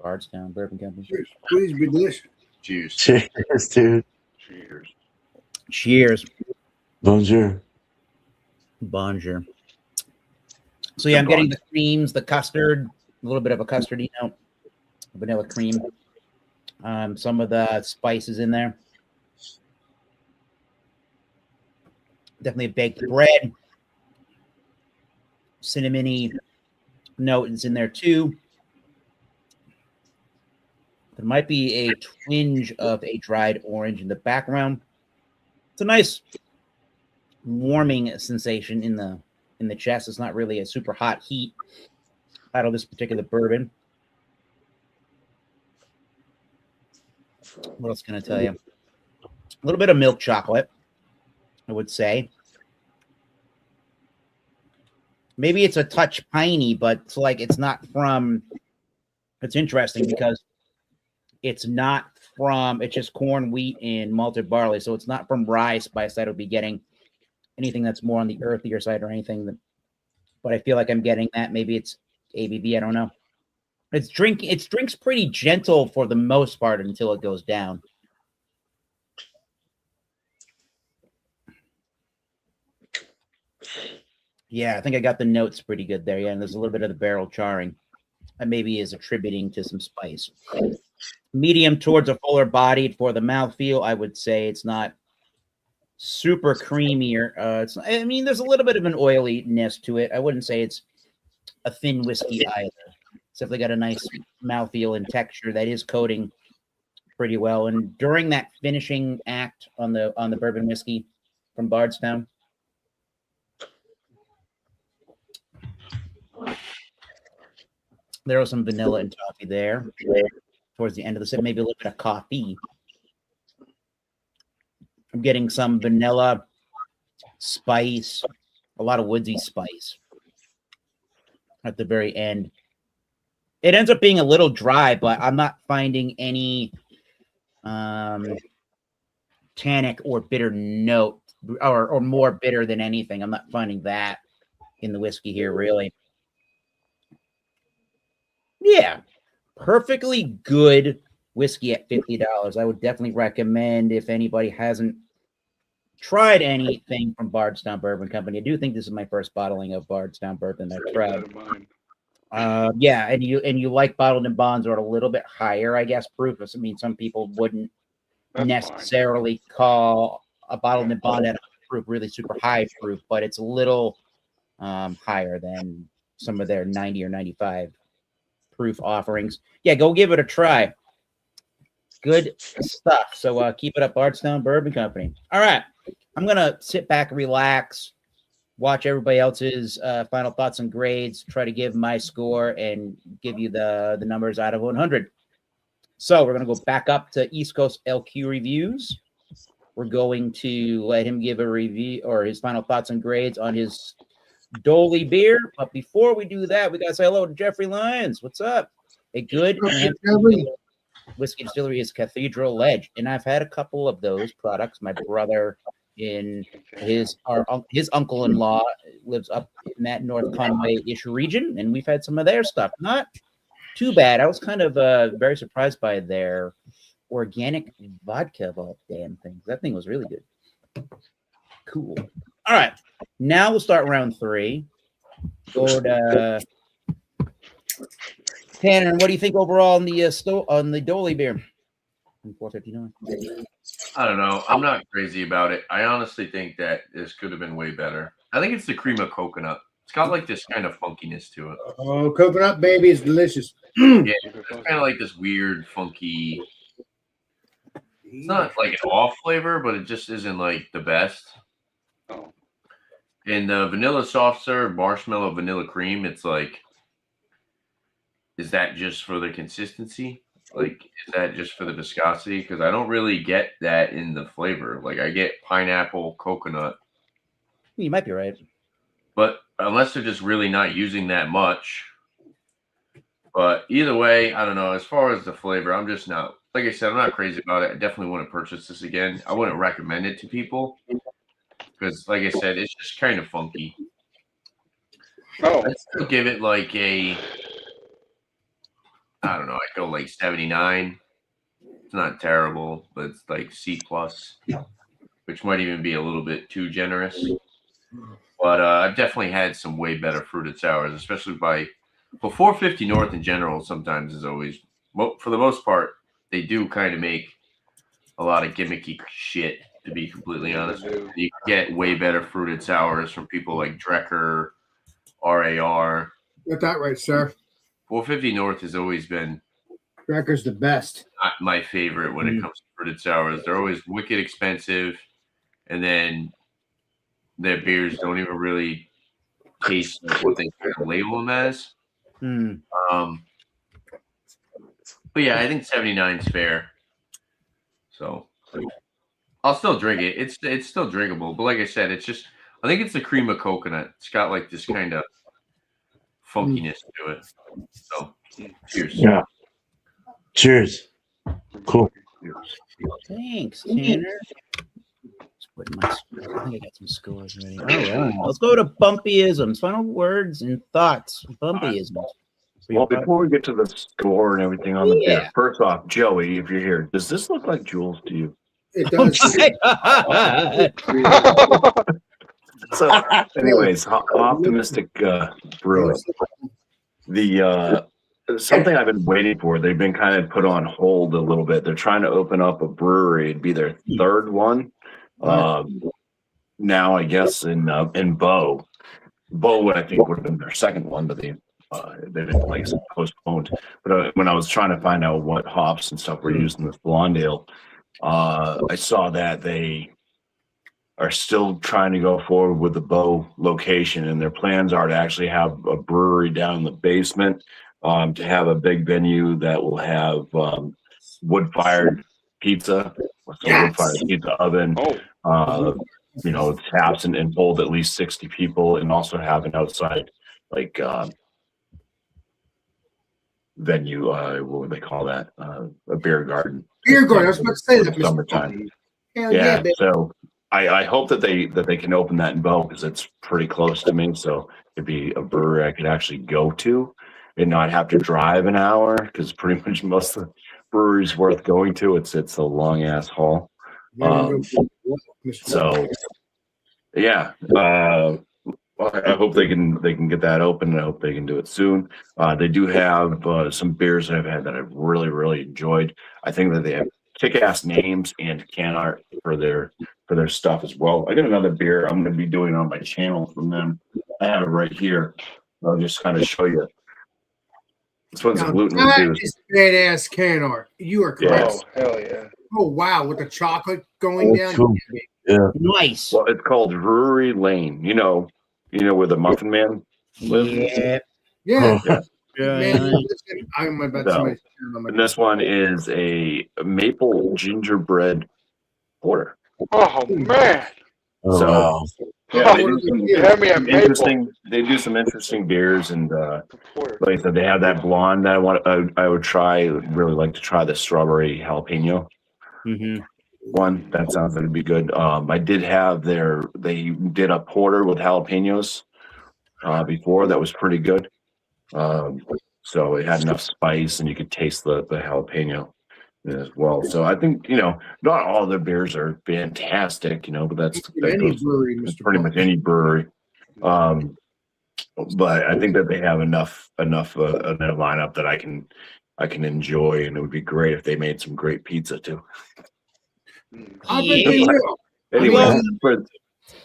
Bardstown Bourbon Company. Please be delicious. Cheers. Cheers, dude. Cheers. Cheers. Bonjour. Bonjour. So yeah, I'm getting the creams, the custard, a little bit of a custardy note, vanilla cream, some of the spices in there. Definitely baked bread, cinnamony note is in there too. There might be a twinge of a dried orange in the background. It's a nice warming sensation in the chest. It's not really a super hot heat out of this particular bourbon. What else can I tell you? A little bit of milk chocolate, I would say. Maybe it's a touch piney, but it's like it's not from. It's interesting because it's not from. It's just corn, wheat, and malted barley, so it's not from rye spice that would be getting anything that's more on the earthier side or anything. But I feel like I'm getting that. Maybe it's ABV. I don't know. It's drinks pretty gentle for the most part until it goes down. Yeah, I think I got the notes pretty good there. Yeah, and there's a little bit of the barrel charring that maybe is attributing to some spice. Medium towards a fuller bodied for the mouthfeel. I would say it's not super creamy or it's. I mean, there's a little bit of an oiliness to it. I wouldn't say it's a thin whiskey either. It's definitely got a nice mouthfeel and texture that is coating pretty well. And during that finishing act on the bourbon whiskey from Bardstown, there was some vanilla and toffee there towards the end of the sip, maybe a little bit of coffee. I'm getting some vanilla spice, a lot of woodsy spice at the very end. It ends up being a little dry, but I'm not finding any tannic or bitter note or more bitter than anything. I'm not finding that in the whiskey here, really. Yeah, perfectly good whiskey at $50. I would definitely recommend if anybody hasn't tried anything from Bardstown Bourbon Company. I do think this is my first bottling of Bardstown Bourbon I've tried. Yeah, and you like bottled and bonds are a little bit higher, I guess, proof. I mean, some people wouldn't necessarily call a bottled and bond at proof really super high proof, but it's a little higher than some of their 90 or 95 proof offerings. Yeah, go give it a try. Good stuff. So keep it up, Bardstown Bourbon Company. All right, I'm gonna sit back, relax, watch everybody else's final thoughts and grades, try to give my score and give you the numbers out of 100. So we're going to go back up to East Coast LQ Reviews. We're going to let him give a review or his final thoughts and grades on his Dolly beer. But before we do that, we got to say hello to Jeffrey Lyons. What's up? A good whiskey distillery is Cathedral Ledge. And I've had a couple of those products. My brother in his uncle-in-law lives up in that North Conway-ish region, and we've had some of their stuff. Not too bad. I was kind of very surprised by their organic vodka of all damn things. That thing was really good. Cool. All right. Now we'll start round 3. Go to Tanner. What do you think overall on the Dolly beer? 459. I don't know. I'm not crazy about it. I honestly think that this could have been way better. I think it's the cream of coconut. It's got like this kind of funkiness to it. Oh, coconut baby is delicious. Yeah, it's kind of like this weird, funky. It's not like an off flavor, but it just isn't like the best. Oh. And the vanilla soft serve marshmallow vanilla cream, it's like, is that just for the consistency? Like, is that just for the viscosity? Because I don't really get that in the flavor. Like, I get pineapple, coconut. You might be right. But unless they're just really not using that much. But either way, I don't know. As far as the flavor, I'm just not, like I said, I'm not crazy about it. I definitely wouldn't purchase this again. I wouldn't recommend it to people. because, like I said, it's just kind of funky. Oh, I'd still give it like a, I don't know, I'd go like 79. It's not terrible, but it's like C plus, which might even be a little bit too generous. But I've definitely had some way better fruited sours, especially but 450 North in general sometimes is always, for the most part, they do kind of make a lot of gimmicky shit, to be completely honest. You get way better fruited sours from people like Drecker, RAR. Got that right, sir. 450 North has always been Cracker's the best. not my favorite when it comes to fruited sours. They're always wicked expensive, and then their beers don't even really taste like what they kind of label them as. But yeah, I think 79 is fair. So I'll still drink it. It's still drinkable, but like I said, it's just, I think it's the cream of coconut. It's got like this kind of funkiness to it. So cheers. Yeah. Cheers. Cool. Thanks, Tanner. Just putting my, I think I got some scores ready. All right, let's go to bumpyisms. Final words and thoughts. Bumpyisms. Well, before we get to the score and everything on the Yeah. beer, first off, Joey, if you're here, does this look like Jules to you? It does. So, anyways, optimistic brewing. The something I've been waiting for. They've been kind of put on hold a little bit. They're trying to open up a brewery. It'd be their third one. Now, I guess in Bow. Bow, I think, would have been their second one, but they've been like postponed. But when I was trying to find out what hops and stuff we're using this blonde ale, I saw that they are still trying to go forward with the Bow location, and their plans are to actually have a brewery down in the basement, to have a big venue that will have wood-fired pizza, wood-fired pizza oven, taps and hold at least 60 people, and also have an outside venue. What would they call that? A beer garden. Beer garden. I was about to say that. Mr. Summertime. Bumpy. Hell yeah, baby. So I hope that they can open that in Bow, because it's pretty close to me. So it'd be a brewery I could actually go to and not have to drive an hour, because pretty much most of the breweries worth going to, it's a long ass haul. So yeah, well, I hope they can get that open, and I hope they can do it soon. They do have some beers that I've had that I've really, really enjoyed. I think that they have kick-ass names and can art for their stuff as well. I got another beer I'm going to be doing on my channel from them. I have it right here. I'll just kind of show you. This one's Now, gluten that reduced. is badass can art. You are correct. oh, hell yeah. Oh wow, with the chocolate going down. Cool. Yeah. Nice. Well, it's called Brewery Lane. You know where the Muffin Man lives. Yeah. Yeah. Yeah. Man, listen, I'm about to somebody's turn on my And this one is a maple gingerbread porter. Oh, man. Oh, So- wow. Yeah, they do some You had me at maple. interesting. They do some interesting beers, and like I said, they have that blonde that I would try. Really like to try the strawberry jalapeno one. That sounds like it'd be good. I did have they did a porter with jalapenos before. That was pretty good. So it had enough spice, and you could taste the jalapeno as well. So I think not all their beers are fantastic, but that any goes brewery, with Mr. pretty much any brewery. But I think that they have enough in their lineup that I can enjoy, and it would be great if they made some great pizza too. I bet they will. Anyway,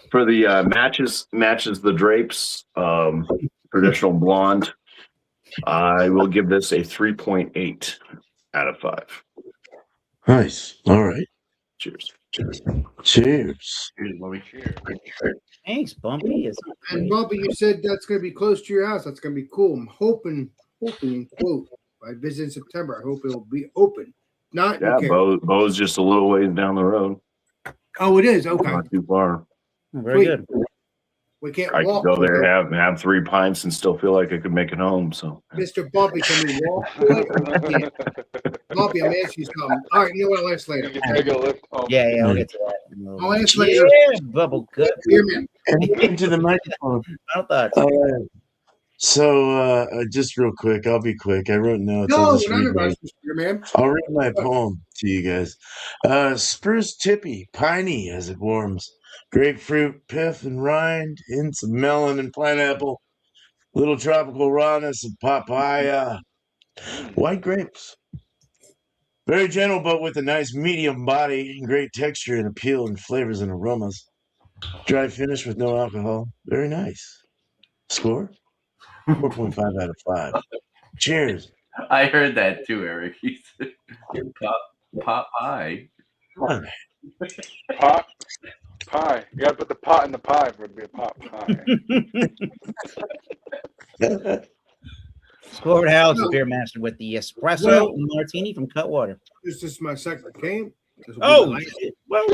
for the matches the drapes, traditional blonde, I will give this a 3.8 out of 5. Nice. All right. Cheers. Cheers. Cheers, Bobby. Thanks, Bumpy. It's And Bumpy, you said that's going to be close to your house. That's going to be cool. I'm hoping, quote, I visit in September. I hope it'll be open. Not Yeah, okay. Bo's just a little ways down the road. Oh, it is okay. Not too far. very Sweet. good. We can't I could walk. go to there, it. have 3 pints, and still feel like I could make it home. So Mr. Bumpy, can we walk? to it? Yeah. Bumpy, I'm asking you something. All right, you know what? I'll ask later. You can take a lift home. Yeah, I'll get to that. I'll ask my Yeah, bubble gut. Beer man. And into the microphone. Final thoughts. All right. So, just real quick, I'll be quick. I wrote notes. No, I'll just we're not read in my, rush, Beer man. I'll read my poem to you guys. Spruce tippy, piney as it warms. Grapefruit, pith and rind, hints of melon and pineapple. Little tropical rawness of papaya. White grapes. Very gentle, but with a nice medium body and great texture and appeal and flavors and aromas. Dry finish with no alcohol. Very nice. Score? 4.5 out of 5. Cheers. I heard that too, Eric. He said, pop pie. Come Pot pie. You gotta put the pot in the pie for it to be a pot pie. on. Scored house, Beer Master with the espresso Well- martini from Cutwater. This is my second game. This will be Oh, my last- shit. Well,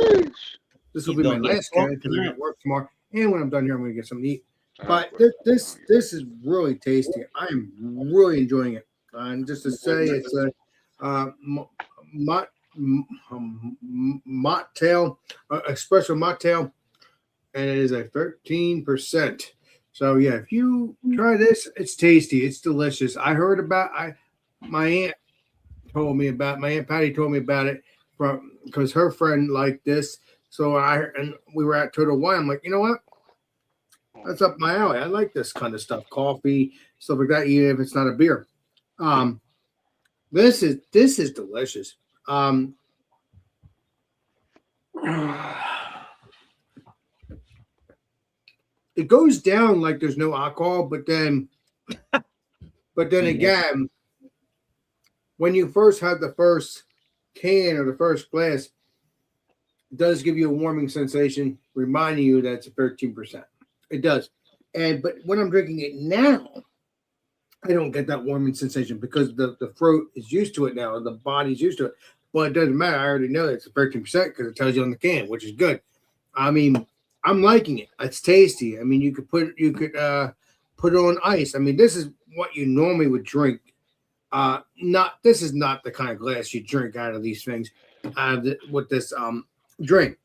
this will you be my gonna get last game drunk because I got tonight. work tomorrow. And when I'm done here, I'm going to get something to eat. Oh, But this is really tasty. I am really enjoying it. And just to say, it's a mocktail, espresso mocktail, and it is a 13%. So yeah, if you try this, it's tasty. It's delicious. I heard about my aunt Patty told me about it from because her friend liked this. So we were at Total Wine. I'm like, you know what? That's up my alley. I like this kind of stuff, coffee, stuff like that, even if it's not a beer. This is delicious. It goes down like there's no alcohol, but then again, when you first have the first can or the first glass, it does give you a warming sensation, reminding you that it's a 13%. It does. But when I'm drinking it now, I don't get that warming sensation because the throat is used to it now, the body's used to it. But it doesn't matter. I already know it's a 13% because it tells you on the can, which is good. I mean, I'm liking it. It's tasty. I mean, you could put it on ice. I mean, this is what you normally would drink. This is not the kind of glass you drink out of these things. With this drink,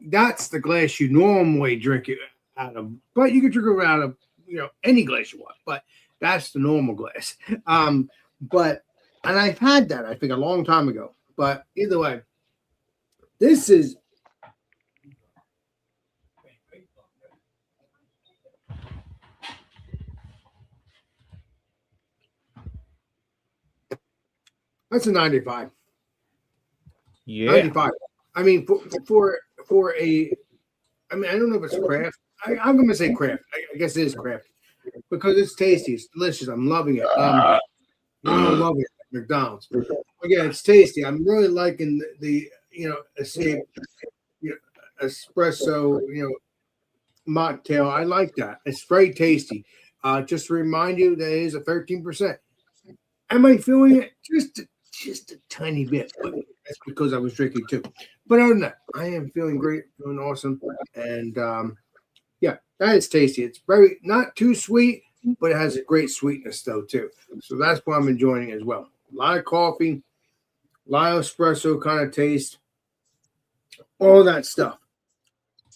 that's the glass you normally drink it out of. But you can drink it out of any glass you want. But that's the normal glass. And I've had that I think a long time ago. But either way, this is. That's a 95. yeah. 95. I mean, for a, I mean, I don't know if it's craft. I'm going to say craft. I guess it is craft because it's tasty. It's delicious. I'm loving it. I love it. McDonald's. Again, it's tasty. I'm really liking the Escape, espresso, mocktail. I like that. It's very tasty. Just to remind you that it is a 13%. Am I feeling it? Just a tiny bit. But that's because I was drinking too. But other than that, I am feeling great, feeling awesome. And yeah, that is tasty. It's very not too sweet, but it has a great sweetness though, too. So that's why I'm enjoying it as well. A lot of coffee, a lot of espresso kind of taste, all that stuff.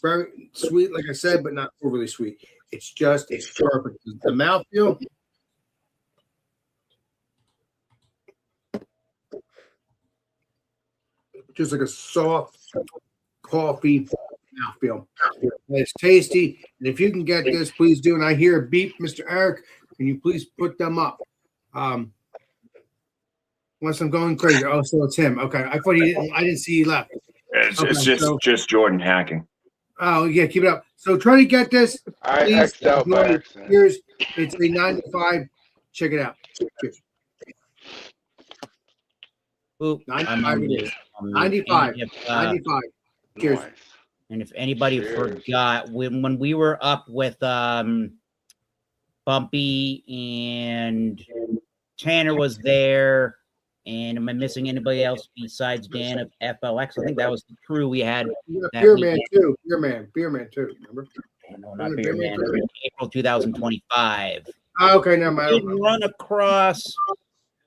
Very sweet, like I said, but not overly sweet. It's perfect. The mouthfeel. Just like a soft coffee mouthfeel. And it's tasty. And if you can get this, please do. And I hear a beep, Mr. Eric. Can you please put them up? Unless I'm going crazy. Oh, so it's him. Okay. I thought I didn't see he left. It's just Jordan hacking. Oh, yeah, keep it up. So try to get this. I Please, X'd out by accident. Here's it's a 95. Check it out. Cheers. Oop, 95 it is. I'm 95. If, 95. Cheers. Nice. and if anybody Cheers. forgot, when we were up with Bumpy and Tanner was there, and am I missing anybody else besides Dan of FLX? I think that was the crew we had. You got That Beer we Man did. too. Beer Man too. Remember? No, not Beer Man. April 2025. Oh, okay, never We did mind. run across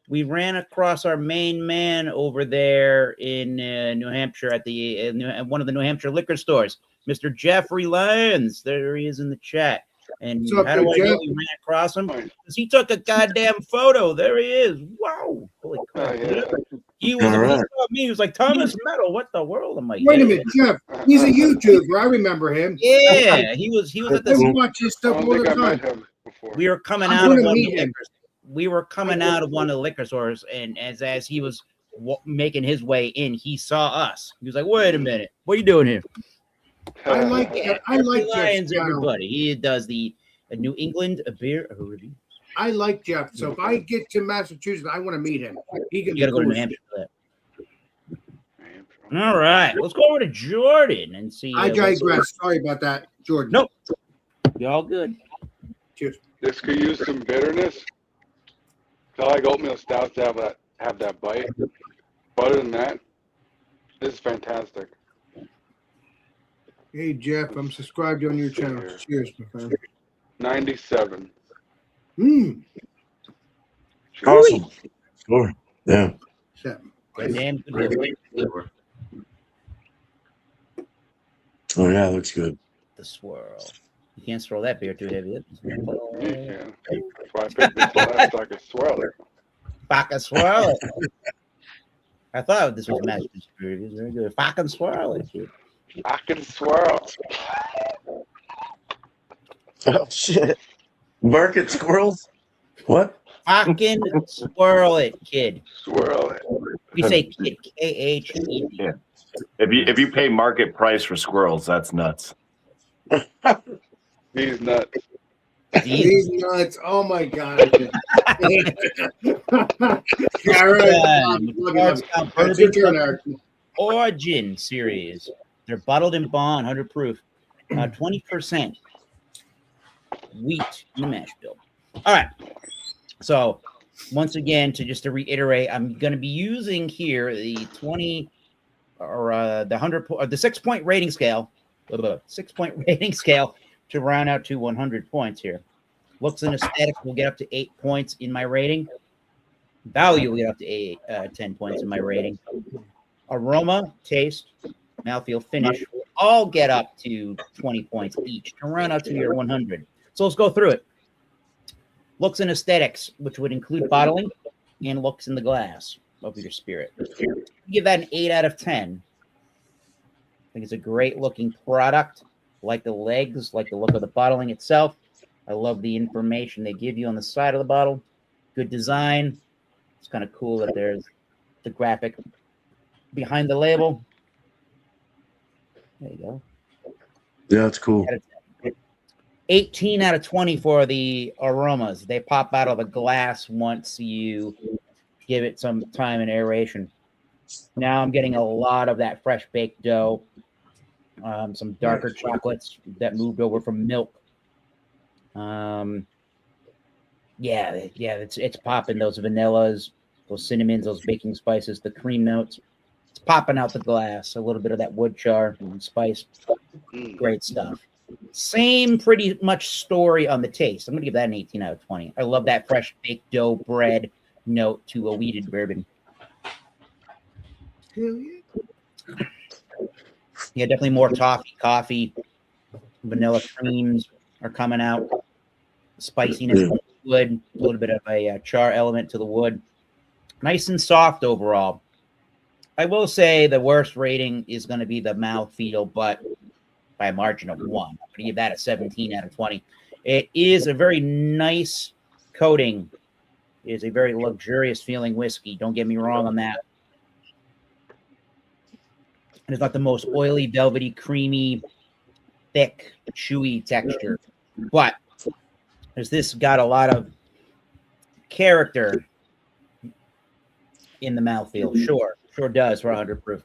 we ran across our main man over there in New Hampshire at the one of the New Hampshire liquor stores, Mr. Jeffrey Lyons. There he is in the chat. And What's up, how do I Big know Jeff? we ran across him? Because he took a goddamn photo. There he is. Wow. Holy crap. yeah. He was All he right. saw me. He was like, Thomas Metal, what the world am I Wait a getting? minute, Jeff. He's a YouTuber. I remember him. Yeah, he was at I the watch his I stuff don't all think the I met time. him before. we were coming I'm out of gonna one of the meet him. liquor. We were coming out of one of the liquor stores, and as he was making his way in, he saw us. He was like, "Wait a minute, what are you doing here?" I like Yeah, I like Jeffrey Jeff's Lyons, channel. everybody. He does the New England beer review. I like Jeff. So if I get to Massachusetts, I want to meet him. He can You gotta be go to cool. New Hampshire for that. All right, let's go over to Jordan and see. I what's- digress. Sorry about that, Jordan. Nope. You all good? Cheers. This could use some bitterness. I like oatmeal stouts to have that bite. But other than that, this is fantastic. Hey Jeff, I'm subscribed on your channel. Cheers, my friend. 97. Hmm. Awesome. Sure. Yeah. Seven. Damn good. Oh yeah, looks good. The swirl. You can't swirl that beer too heavy. Yeah. That's why I picked this last so I could swirl it. Fucking swirl it. I thought this was Massachusetts beer. It was very good. Fucking swirl it, dude. I can swirl. Oh shit. Market squirrels? What? Fucking swirl it, kid. Swirl it. We say kid, K-H-E-D. Yeah. If you pay market price for squirrels, that's nuts. He's nuts. These nuts. Oh my god. Yeah, right. Take care now. Origin series. They're bottled in bond, 100 proof, 20% wheat in the mash bill. All right. So once again, to reiterate, I'm going to be using here the 20 or the 100 or the 6-point rating scale, 6-point rating scale to round out to 100 points here. Looks and aesthetics will get up to 8 points in my rating. Value will get up to 10 points in my rating. Aroma, taste, mouthfeel, finish will all get up to 20 points each to round out to your 100. So let's go through it. Looks and aesthetics, which would include bottling and looks in the glass of your spirit. Give that an 8 out of 10. I think it's a great looking product. Like the legs, like the look of the bottling itself. I love the information they give you on the side of the bottle. Good design. It's kind of cool that there's the graphic behind the label. There you go. Yeah, it's cool. 18 out of 20 for the aromas. They pop out of the glass once you give it some time and aeration. Now I'm getting a lot of that fresh baked dough, some darker chocolates that moved over from milk. It's popping those vanillas, those cinnamons, those baking spices, the cream notes. It's popping out the glass. A little bit of that wood char and spice. Great stuff. Same pretty much story on the taste. I'm going to give that an 18 out of 20. I love that fresh baked dough bread note to a wheated bourbon. Yeah, definitely more coffee, vanilla creams are coming out. Spiciness from the wood, a little bit of a char element to the wood. Nice and soft overall. I will say the worst rating is going to be the mouthfeel, but by a margin of 1. I'm going to give that a 17 out of 20. It is a very nice coating. It is a very luxurious feeling whiskey. Don't get me wrong on that. And it's not the most oily, velvety, creamy, thick, chewy texture. But has this got a lot of character in the mouthfeel? Sure does for 100 proof.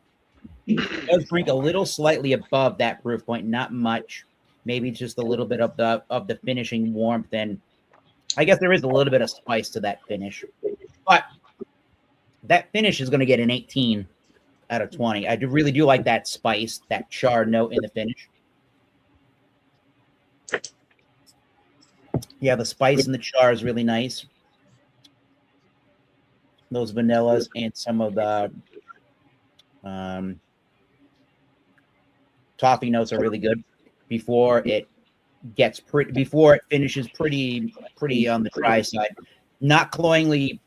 It does drink a little slightly above that proof point, not much. Maybe just a little bit of the finishing warmth, and I guess there is a little bit of spice to that finish. But that finish is going to get an 18 out of 20. I really do like that spice, that char note in the finish. Yeah, the spice and the char is really nice. those vanillas and some of the toffee notes are really good before it gets before it finishes pretty on the dry side. Not cloyingly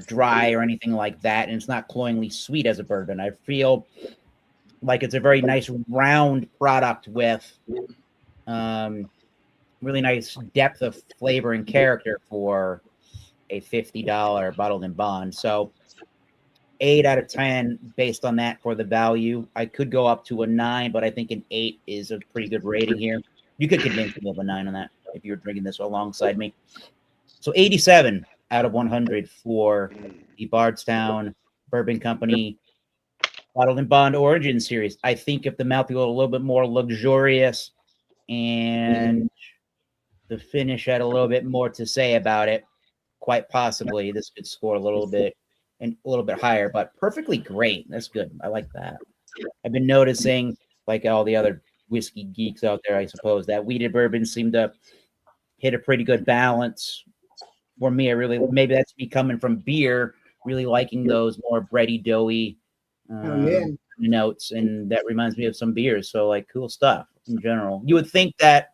dry or anything like that, and it's not cloyingly sweet as a bourbon. I feel like it's a very nice round product with really nice depth of flavor and character for a $50 bottled in bond. So 8 out of 10 based on that for the value. I could go up to a 9, but I think an 8 is a pretty good rating here. You could convince me of a 9 on that if you're drinking this alongside me. So 87 out of 100 for the Bardstown Bourbon Company Bottled in Bond Origin Series. I think if the mouthfeel a little bit more luxurious and the finish had a little bit more to say about it, quite possibly this could score a little bit and a little bit higher, but perfectly great. That's good. I like that. I've been noticing, like all the other whiskey geeks out there, I suppose, that wheated bourbons seem to hit a pretty good balance. For me, maybe that's me coming from beer, really liking those more bready, doughy notes, and that reminds me of some beers. So, like, cool stuff in general. You would think that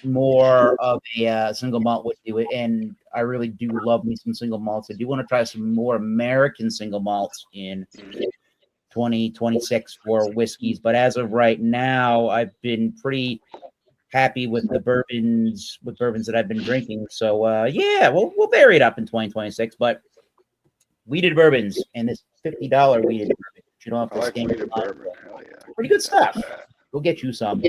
more of a single malt would do it, and I really do love me some single malts. I do want to try some more American single malts in 2026 for whiskeys, but as of right now, I've been pretty happy with the bourbons that I've been drinking. So yeah, we'll vary it up in 2026, but wheated bourbons and this $50 wheated bourbon, you don't have to I like stand wheated in line. bourbon. Hell yeah. Pretty good stuff. Go get you some.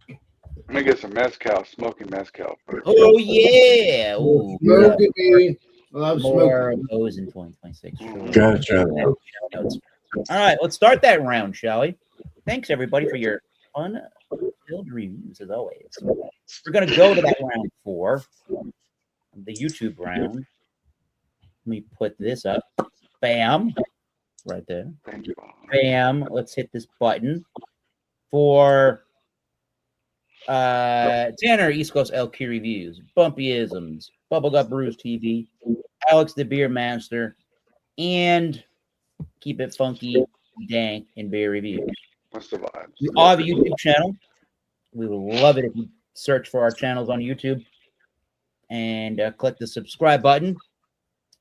Let me get some mezcal, smoky mezcal. Oh yeah. Ooh, Smoke it, baby. I love more smoke. of those in 2026. Sure. Gotta try that. All right, let's start that round, shall we? Thanks everybody for your fun-filled reviews as always. We're gonna go to that round 4, the YouTube round. Let me put this up. Bam, right there. Thank you. Bam. Let's hit this button for Tanner East Coast LQ Reviews, Bumpyisms, Bubblegut Brews TV, Alex the Beer Master, and Keep It Funky, Dank, and Beer Reviews. What's the vibes? We all have a YouTube channel. We would love it if you search for our channels on YouTube and click the subscribe button.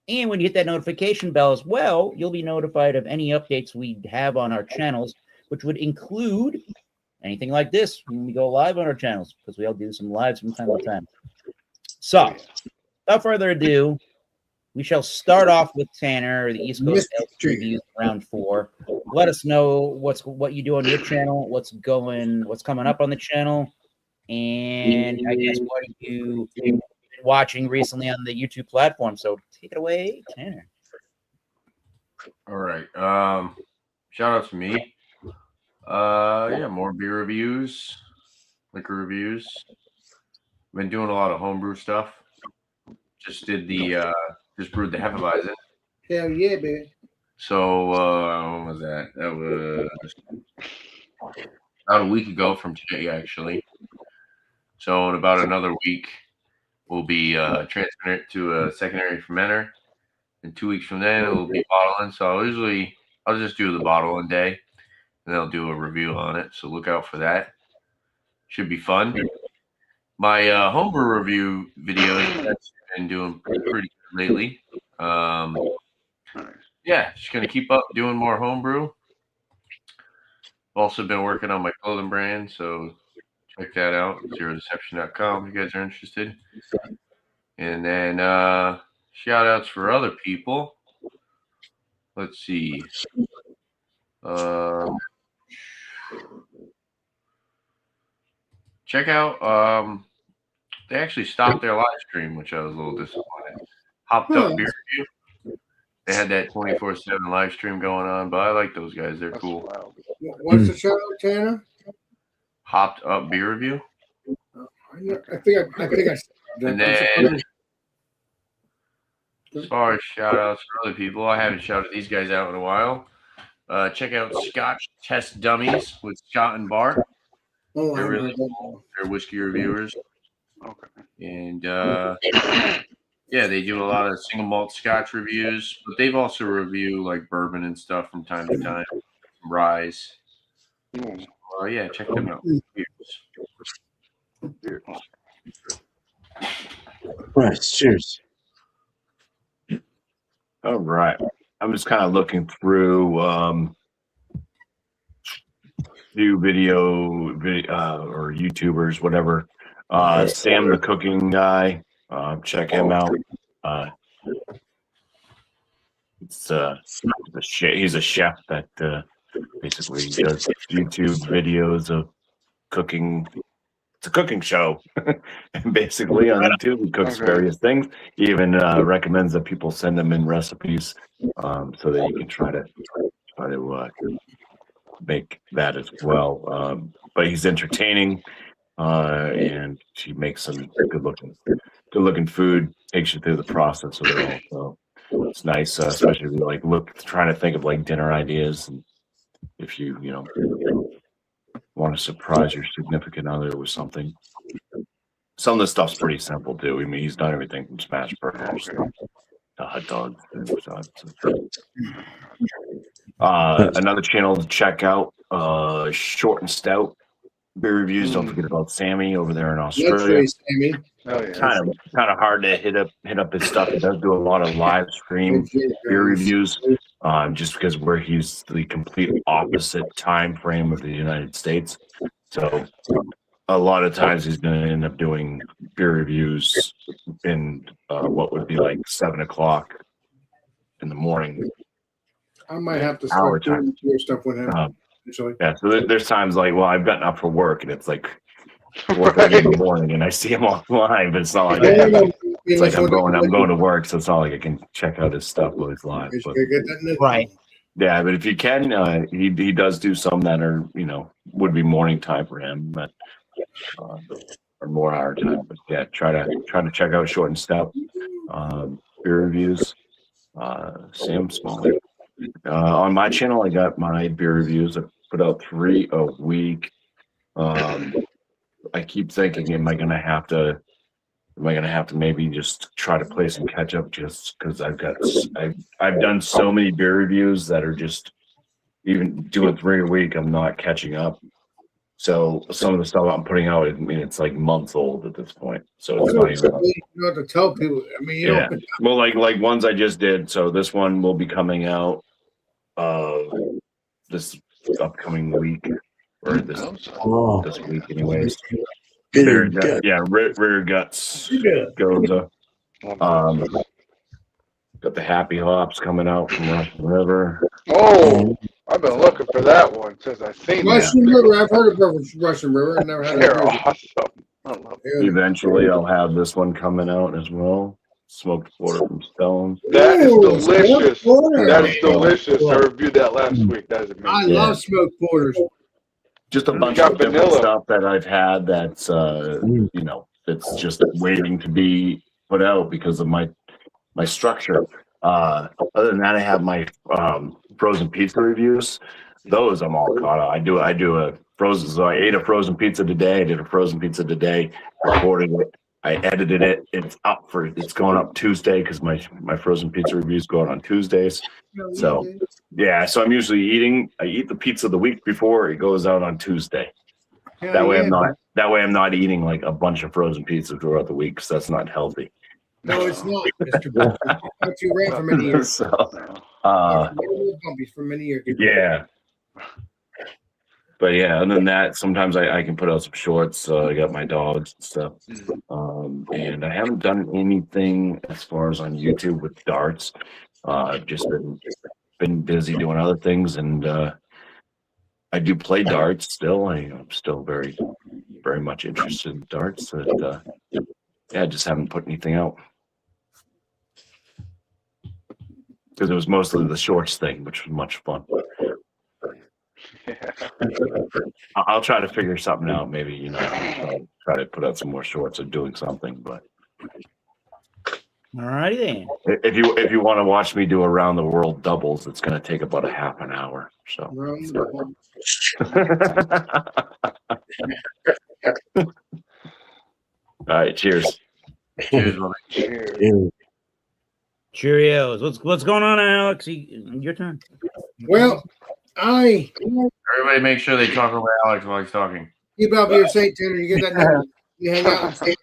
And when you hit that notification bell as well, you'll be notified of any updates we have on our channels, which would include anything like this when we go live on our channels, because we all do some lives from time to time. So, without further ado, we shall start off with Tanner, the East Coast LQ Reviews round 4. Let us know what you do on your channel, what's coming up on the channel, and I guess what you been watching recently on the YouTube platform. So take it away, Tanner. All right. Shout out to me. Yeah, more beer reviews, liquor reviews. Been doing a lot of homebrew stuff. Just did just brewed the Hefeweizen. Hell yeah, baby. So when was that? That was about a week ago from today, actually. So in about another week, we'll be transferring it to a secondary fermenter. In 2 weeks from then, it will be bottling. So I'll just do the bottling day, and they'll do a review on it. So look out for that. Should be fun. My homebrew review videos that's been doing pretty good lately. Yeah, just gonna keep up doing more homebrew. Also been working on my clothing brand, so check that out, zerodeception.com if you guys are interested. And then shout outs for other people. Let's see. Check out they actually stopped their live stream, which I was a little disappointed. Hopped Up Beer Review. They had that 24/7 live stream going on, but I like those guys. They're cool. What's the show, Tanner? Hopped Up Beer Review. I think I. And then as far as shout outs for other people, I haven't shouted these guys out in a while. Check out Scotch Test Dummies with Scott and Bart. Oh, They're really cool. They're whiskey reviewers. Okay. And Yeah, they do a lot of single malt Scotch reviews, but they've also review like bourbon and stuff from time to time, ryes. Mm. Oh yeah, check them out. Cheers. Right. Cheers. All right. I'm just kind of looking through new video or YouTubers, whatever. Sam the cooking guy. Check him out. It's he's a chef that basically does YouTube videos of cooking. It's a cooking show, and basically on YouTube he cooks Okay. various things. He even recommends that people send them in recipes so that you can try to make that as well. But he's entertaining, and he makes some good looking food. Takes you through the process of it all. So it's nice, especially if you're trying to think of like dinner ideas, and if you want to surprise your significant other with something. Some of the stuff's pretty simple too. I mean, he's done everything from smash burgers to hot dogs. Another channel to check out, Short and Stout beer reviews. Don't forget about Sammy over there in Australia. That's Sammy. Oh yeah. Kind of hard to hit up his stuff. He does do a lot of live stream beer reviews, just because he's the complete opposite time frame of the United States. So a lot of times he's going to end up doing beer reviews in what would be like 7 o'clock in the morning. I might have to Hour start doing time. your stuff with him. Actually. Yeah, so there's times like, well, I've gotten up for work and it's like 4:30 in the morning, and I see him online, but it's not like it's like I'm going to work, so it's not like I can check out his stuff while he's live. But, Right. yeah, but if you can, he does do some that are would be morning time for him, but or more hour time. But yeah, try to check out Short and Stout beer reviews. Sam Smalley. On my channel, I got my beer reviews. I put out 3 a week. I keep thinking, am I gonna have to maybe just try to play some catch up, just because I've done so many beer reviews that are just, even doing 3 a week, I'm not catching up. So some of the stuff I'm putting out, I mean, it's like months old at this point. So it's not even. You don't have to tell people. I mean, you Yeah. don't. Well, like ones I just did. So this one will be coming out this upcoming week, or this week, anyways. Rear Guts Goza. Got the Happy Hops coming out from Russian River. Oh, I've been looking for that one since I seen that. Russian River. I've heard of Russian River. I never had They're it. awesome. I love it. Eventually, I'll have this one coming out as well. Smoked Porter from Stone. That is Ooh, delicious. smoked porter. That is delicious. I reviewed that last week. That is I amazing. love smoked porters. Just a bunch got of different vanilla. stuff that I've had that's it's just waiting to be put out because of my structure. Other than that, I have my frozen pizza reviews. Those I'm all caught up. I do a frozen. So I ate a frozen pizza today. I did a frozen pizza today. Recorded it. I edited it. It's going up Tuesday because my frozen pizza reviews go out on Tuesdays. So yeah, so I'm usually I eat the pizza the week before it goes out on Tuesday. That way I'm not eating like a bunch of frozen pizzas throughout the week, because that's not healthy. No, it's not, Mr. Bumpy. But you ran for many years. So, Bumpy for many years. yeah. But yeah, other than that, sometimes I can put out some shorts. I got my dogs and stuff. And I haven't done anything as far as on YouTube with darts. I've just been busy doing other things, and I do play darts still. I'm still very, very much interested in darts. But I just haven't put anything out. Because it was mostly the shorts thing, which was much fun. I'll try to figure something out. Maybe I'll try to put out some more shorts or doing something. But All righty then. if you want to watch me do around the world doubles, it's going to take about a half an hour. So. All right. Cheers. Cheers, brother. Cheers. Cheerios. What's going on, Alex? Your turn. Well, Everybody make sure they talk over Alex while he's talking. keep up your St. Tanner. You get that nugget. You hang out and stay.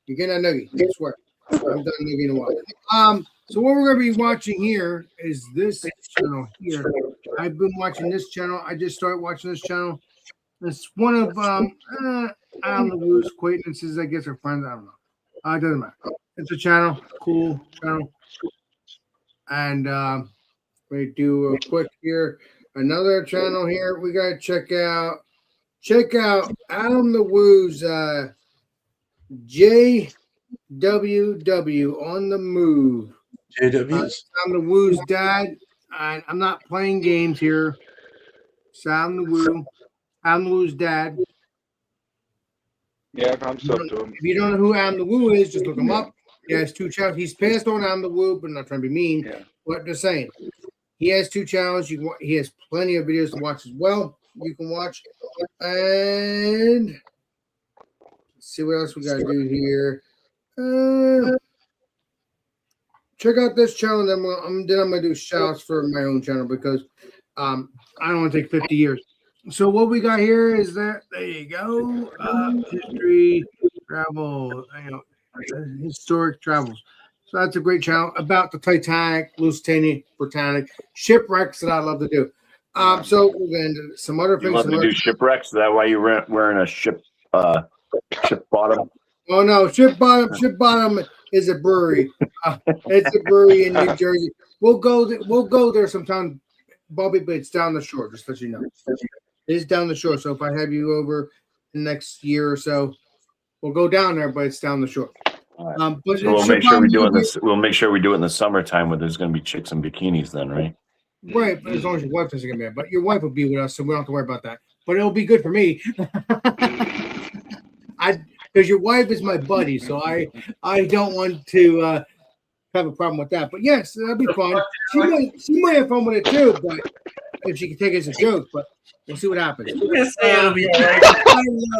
You get that nugget. I swear. I'm done nugget in a while. So what we're going to be watching here is this channel here. I've been watching this channel. I just started watching this channel. It's one of Alan LeWoo's acquaintances, I guess, or friends. I don't know. It doesn't matter. It's a channel, cool channel. And we do a quick here. Another channel here. We gotta check out Alan LeWoo's JWW on the move. JWs. I'm LeWoo's dad. I'm not playing games here. Sam LeWoo. I'm LeWoo's dad. Yeah, I'm sub to him. If you don't know who Am the Woo is, just look him up. He has 2 channels. He's passed on Am the Woo, but I'm not trying to be mean. Yeah. But just saying, he has 2 channels. He has plenty of videos to watch as well. You can watch. And let's see what else we got to do here. Check out this channel. Then I'm gonna do shouts for my own channel because I don't want to take 50 years. So what we got here is that there you go, history, travel, historic travels. So that's a great channel about the Titanic, Lusitania, Britannic, shipwrecks that I love to do. So we're going to some other You things. love to do shipwrecks? Is that why you're wearing a ship bottom? Oh no, ship bottom is a brewery. It's a brewery in New Jersey. We'll go there sometime, Bobby, but it's down the shore. Just to let you know. It's down the shore. So if I have you over the next year or so, we'll go down there, but it's down the shore. Right. But So we'll make sure we do it. We'll make sure we do it in the summertime where there's going to be chicks in bikinis. Then, right? Right, but as long as your wife doesn't get mad. But your wife will be with us, so we don't have to worry about that. But it'll be good for me. Because your wife is my buddy, so I don't want to have a problem with that. But yes, that'll be fun. She might have fun with it too, but if she can take it as a joke, but we'll see what happens. It'll be all right.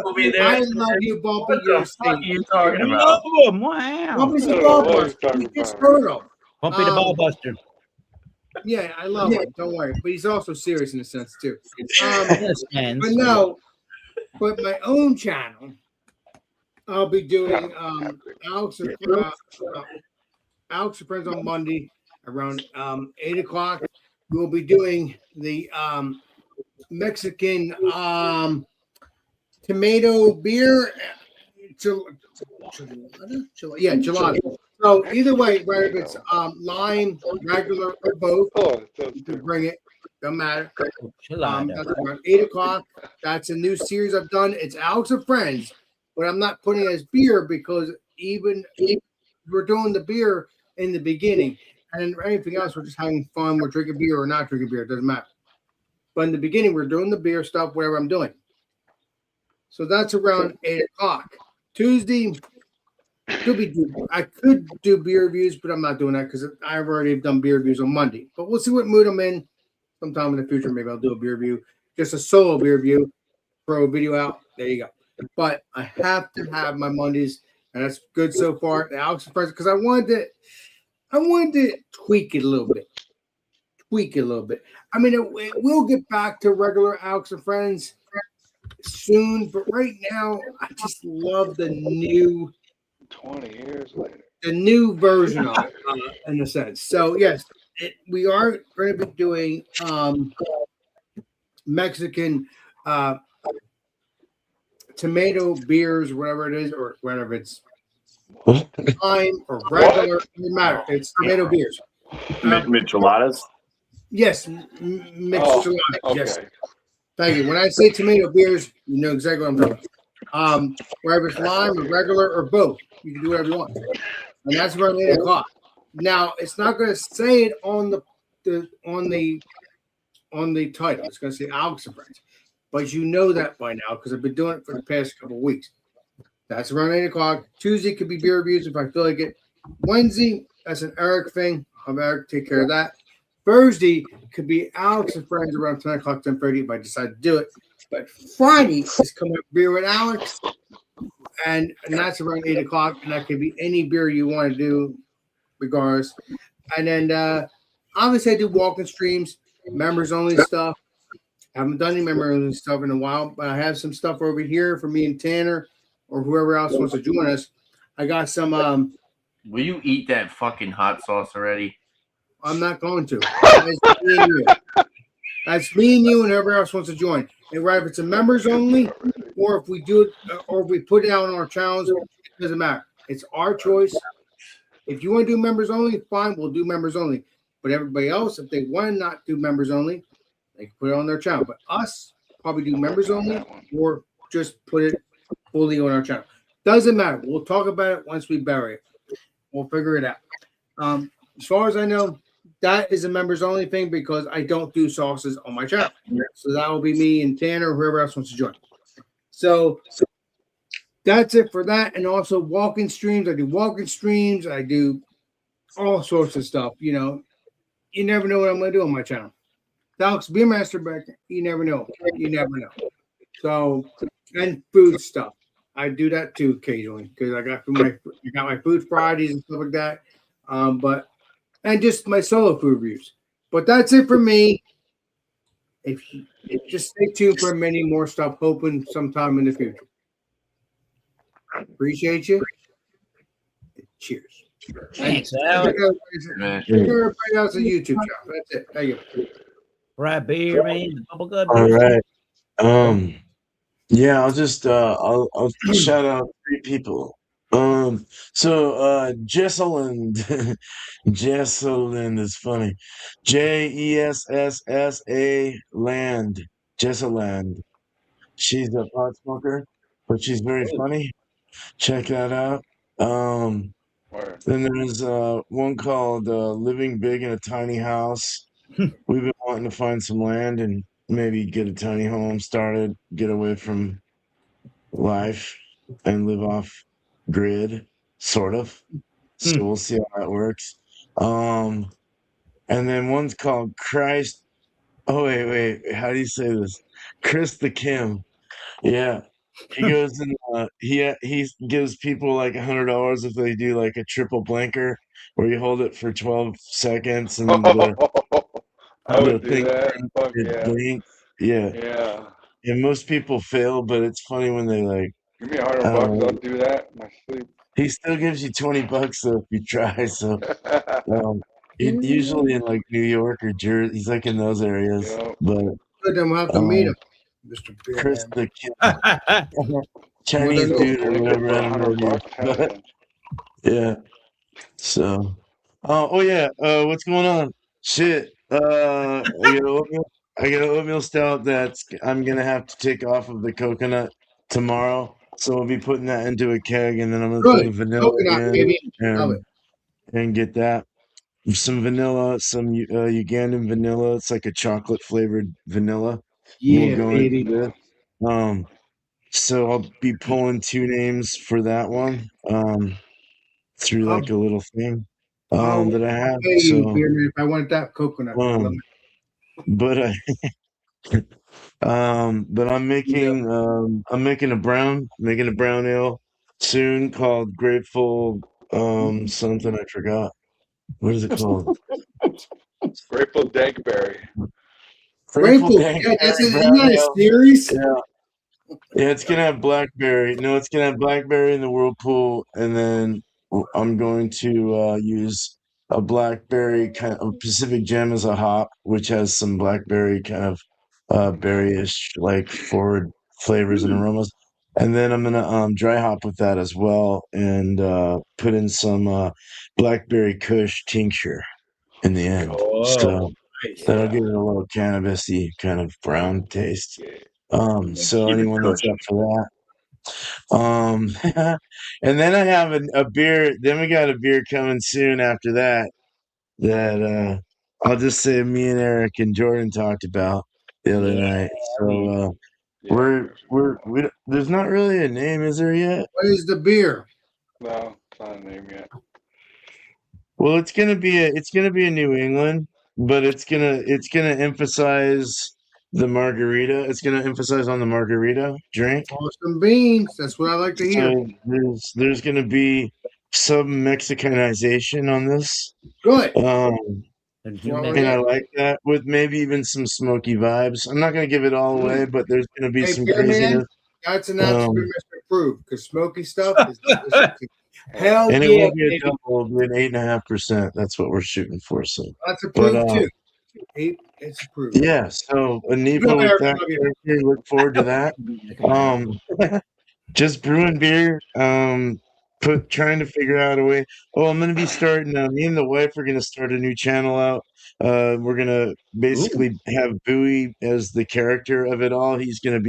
We'll be there. I love you, Bumpy. What You're the fuck are safe. you talking I about? love him. Wow. Bumpy's a I don't know ball what he's buster. talking He gets about. hurt him. Bumpy the ball buster. Yeah, I love him. Don't worry. But he's also serious in a sense too. Yes, man. But no, but my own channel, I'll be doing Alex and Friends on Monday around 8 o'clock. We'll be doing the Mexican tomato beer. Gelato. So either way, whether it's lime, regular, or both, you can bring it. Don't matter. That's around 8 o'clock. That's a new series I've done. It's Alex and Friends, but I'm not putting it as beer because even if we're doing the beer in the beginning and anything else, we're just having fun. We're drinking beer or not drinking beer. It doesn't matter. But in the beginning, we're doing the beer stuff, whatever I'm doing. So that's around 8 o'clock. Tuesday, I could do beer reviews, but I'm not doing that because I've already done beer reviews on Monday. But we'll see what mood I'm in. Sometime in the future, maybe I'll do a beer review, just a solo beer review, throw a video out. There you go. But I have to have my Mondays, and that's good so far. The Alex and Friends, because I wanted to tweak it a little bit. I mean, it will get back to regular Alex and Friends soon, but right now, I just love the new 20 years later. the new version of it, in a sense. So yes, we are going to be doing Mexican tomato beers, whatever it is, or whatever it's lime or regular. It doesn't matter. It's tomato beers. Micheladas. Yes, mixed gelato. Okay. Yes. Thank you. When I say tomato beers, you know exactly what I'm talking about. Whether it's lime or regular or both, you can do whatever you want. And that's around 8 o'clock. Now, it's not going to say it on the title. It's going to say Alex and Friends. But you know that by now because I've been doing it for the past couple of weeks. That's around 8 o'clock. Tuesday could be beer reviews if I feel like it. Wednesday, that's an Eric thing. I'll Eric take care of that. Thursday could be Alex and Friends around 10 o'clock, 10:30 if I decide to do it. But Friday is coming up beer with Alex, and that's around 8 o'clock, and that could be any beer you want to do, regardless. And then obviously I do walking streams, members only stuff. I haven't done any members only stuff in a while, but I have some stuff over here for me and Tanner or whoever else wants to join us. I got some. Will you eat that fucking hot sauce already? I'm not going to. That's me and you and whoever else wants to join. And right, if it's a members only, or if we do it, or if we put it out on our channels, it doesn't matter. It's our choice. If you want to do members only, fine, we'll do members only. But everybody else, if they want to not do members only, they can put it on their channel. But us, probably do members only, or just put it fully on our channel. Doesn't matter. We'll talk about it once we bury it. We'll figure it out. As far as I know, that is a members only thing because I don't do sauces on my channel. So that will be me and Tanner or whoever else wants to join. So that's it for that. And also walking streams. I do walking streams. I do all sorts of stuff. You know, you never know what I'm going to do on my channel. Alex Beermaster back there, you never know. You never know. So, and food stuff. I do that too occasionally because I got my food Fridays and stuff like that. And just my solo food reviews. But that's it for me. If just stay tuned for many more stuff, hoping sometime in the future. Appreciate you. Cheers. Thanks, Alex. Everybody else on YouTube channel. That's it. Thank you. Right, beer, man. The bubble gut. All right. Yeah, I'll just I'll shout out 3 people. So Jessalind Jessalind is funny. Jessa Land. Jessalind. She's a pot smoker, but she's very funny. Check that out. Word. Then there's one called Living Big in a Tiny House. We've been wanting to find some land and maybe get a tiny home started, get away from life and live off grid, sort of. So we'll see how that works. And then one's called Christ. Oh, wait. How do you say this? Chris the Kim. Yeah. He goes and he gives people like $100 if they do like a triple blanker where you hold it for 12 seconds and I the would do thing that. Fuck it yeah. blinks. Yeah. Yeah. And most people fail, but it's funny when they like. Give me $100 bucks, I'll do that in my sleep. He still gives you $20 though if you try. So usually in like New York or Jersey, he's like in those areas. Yep. But Good, then we'll have to meet him, Mr. Chris Beerman. the Kid, Chinese dude or whatever. I don't know. But, yeah. So. Oh yeah. What's going on? Shit. I got an oatmeal stout that's I'm gonna have to take off of the coconut tomorrow. So we'll be putting that into a keg, and then I'm gonna put Good. vanilla Coconut, in baby. Love it. and get that. Some vanilla, some Ugandan vanilla. It's like a chocolate flavored vanilla. Yeah, We'll go baby. into this. So I'll be pulling 2 names for that one. Through like a little thing. That I have. Hey, So Beerman, if I want that coconut. but but I'm making a brown ale soon called Grateful something I forgot. What is it called? Grateful Dankberry. Grateful. Dankberry Yeah, isn't brown that a ale. series? Yeah, it's gonna have blackberry. No, it's gonna have blackberry in the whirlpool, and then I'm going to use a blackberry kind of Pacific Gem as a hop, which has some blackberry kind of berryish like forward flavors and aromas. And then I'm gonna dry hop with that as well, and put in some blackberry Kush tincture in the end. So that'll give it a little cannabisy kind of brown taste. So anyone that's up for that. And then I have a beer. Then we got a beer coming soon after that. That I'll just say me and Eric and Jordan talked about the other night. So we there's not really a name, is there yet? What is the beer? No, it's not a name yet. Well, it's gonna be a New England, but it's gonna emphasize the margarita. It's gonna emphasize on the margarita drink. Awesome beans. That's what I like to hear. So there's gonna be some Mexicanization on this. Good. And Well, human- And I like that with maybe even some smoky vibes. I'm not going to give it all away, but there's going to be Hey, some Beer Man, craziness. that's an absolute Mr. Approved because smoky stuff is delicious. Hell And it yeah, won't be a baby. double, it'll be an 8.5%. That's what we're shooting for. So, That's but approved too. It's approved. yeah, so a Nepo Good, with Eric, that love you. character, look forward to that. Just brewing beer. Trying to figure out a way. Oh, I'm gonna be starting. Me and the wife are gonna start a new channel out. We're gonna basically have Bowie as the character of it all. We're gonna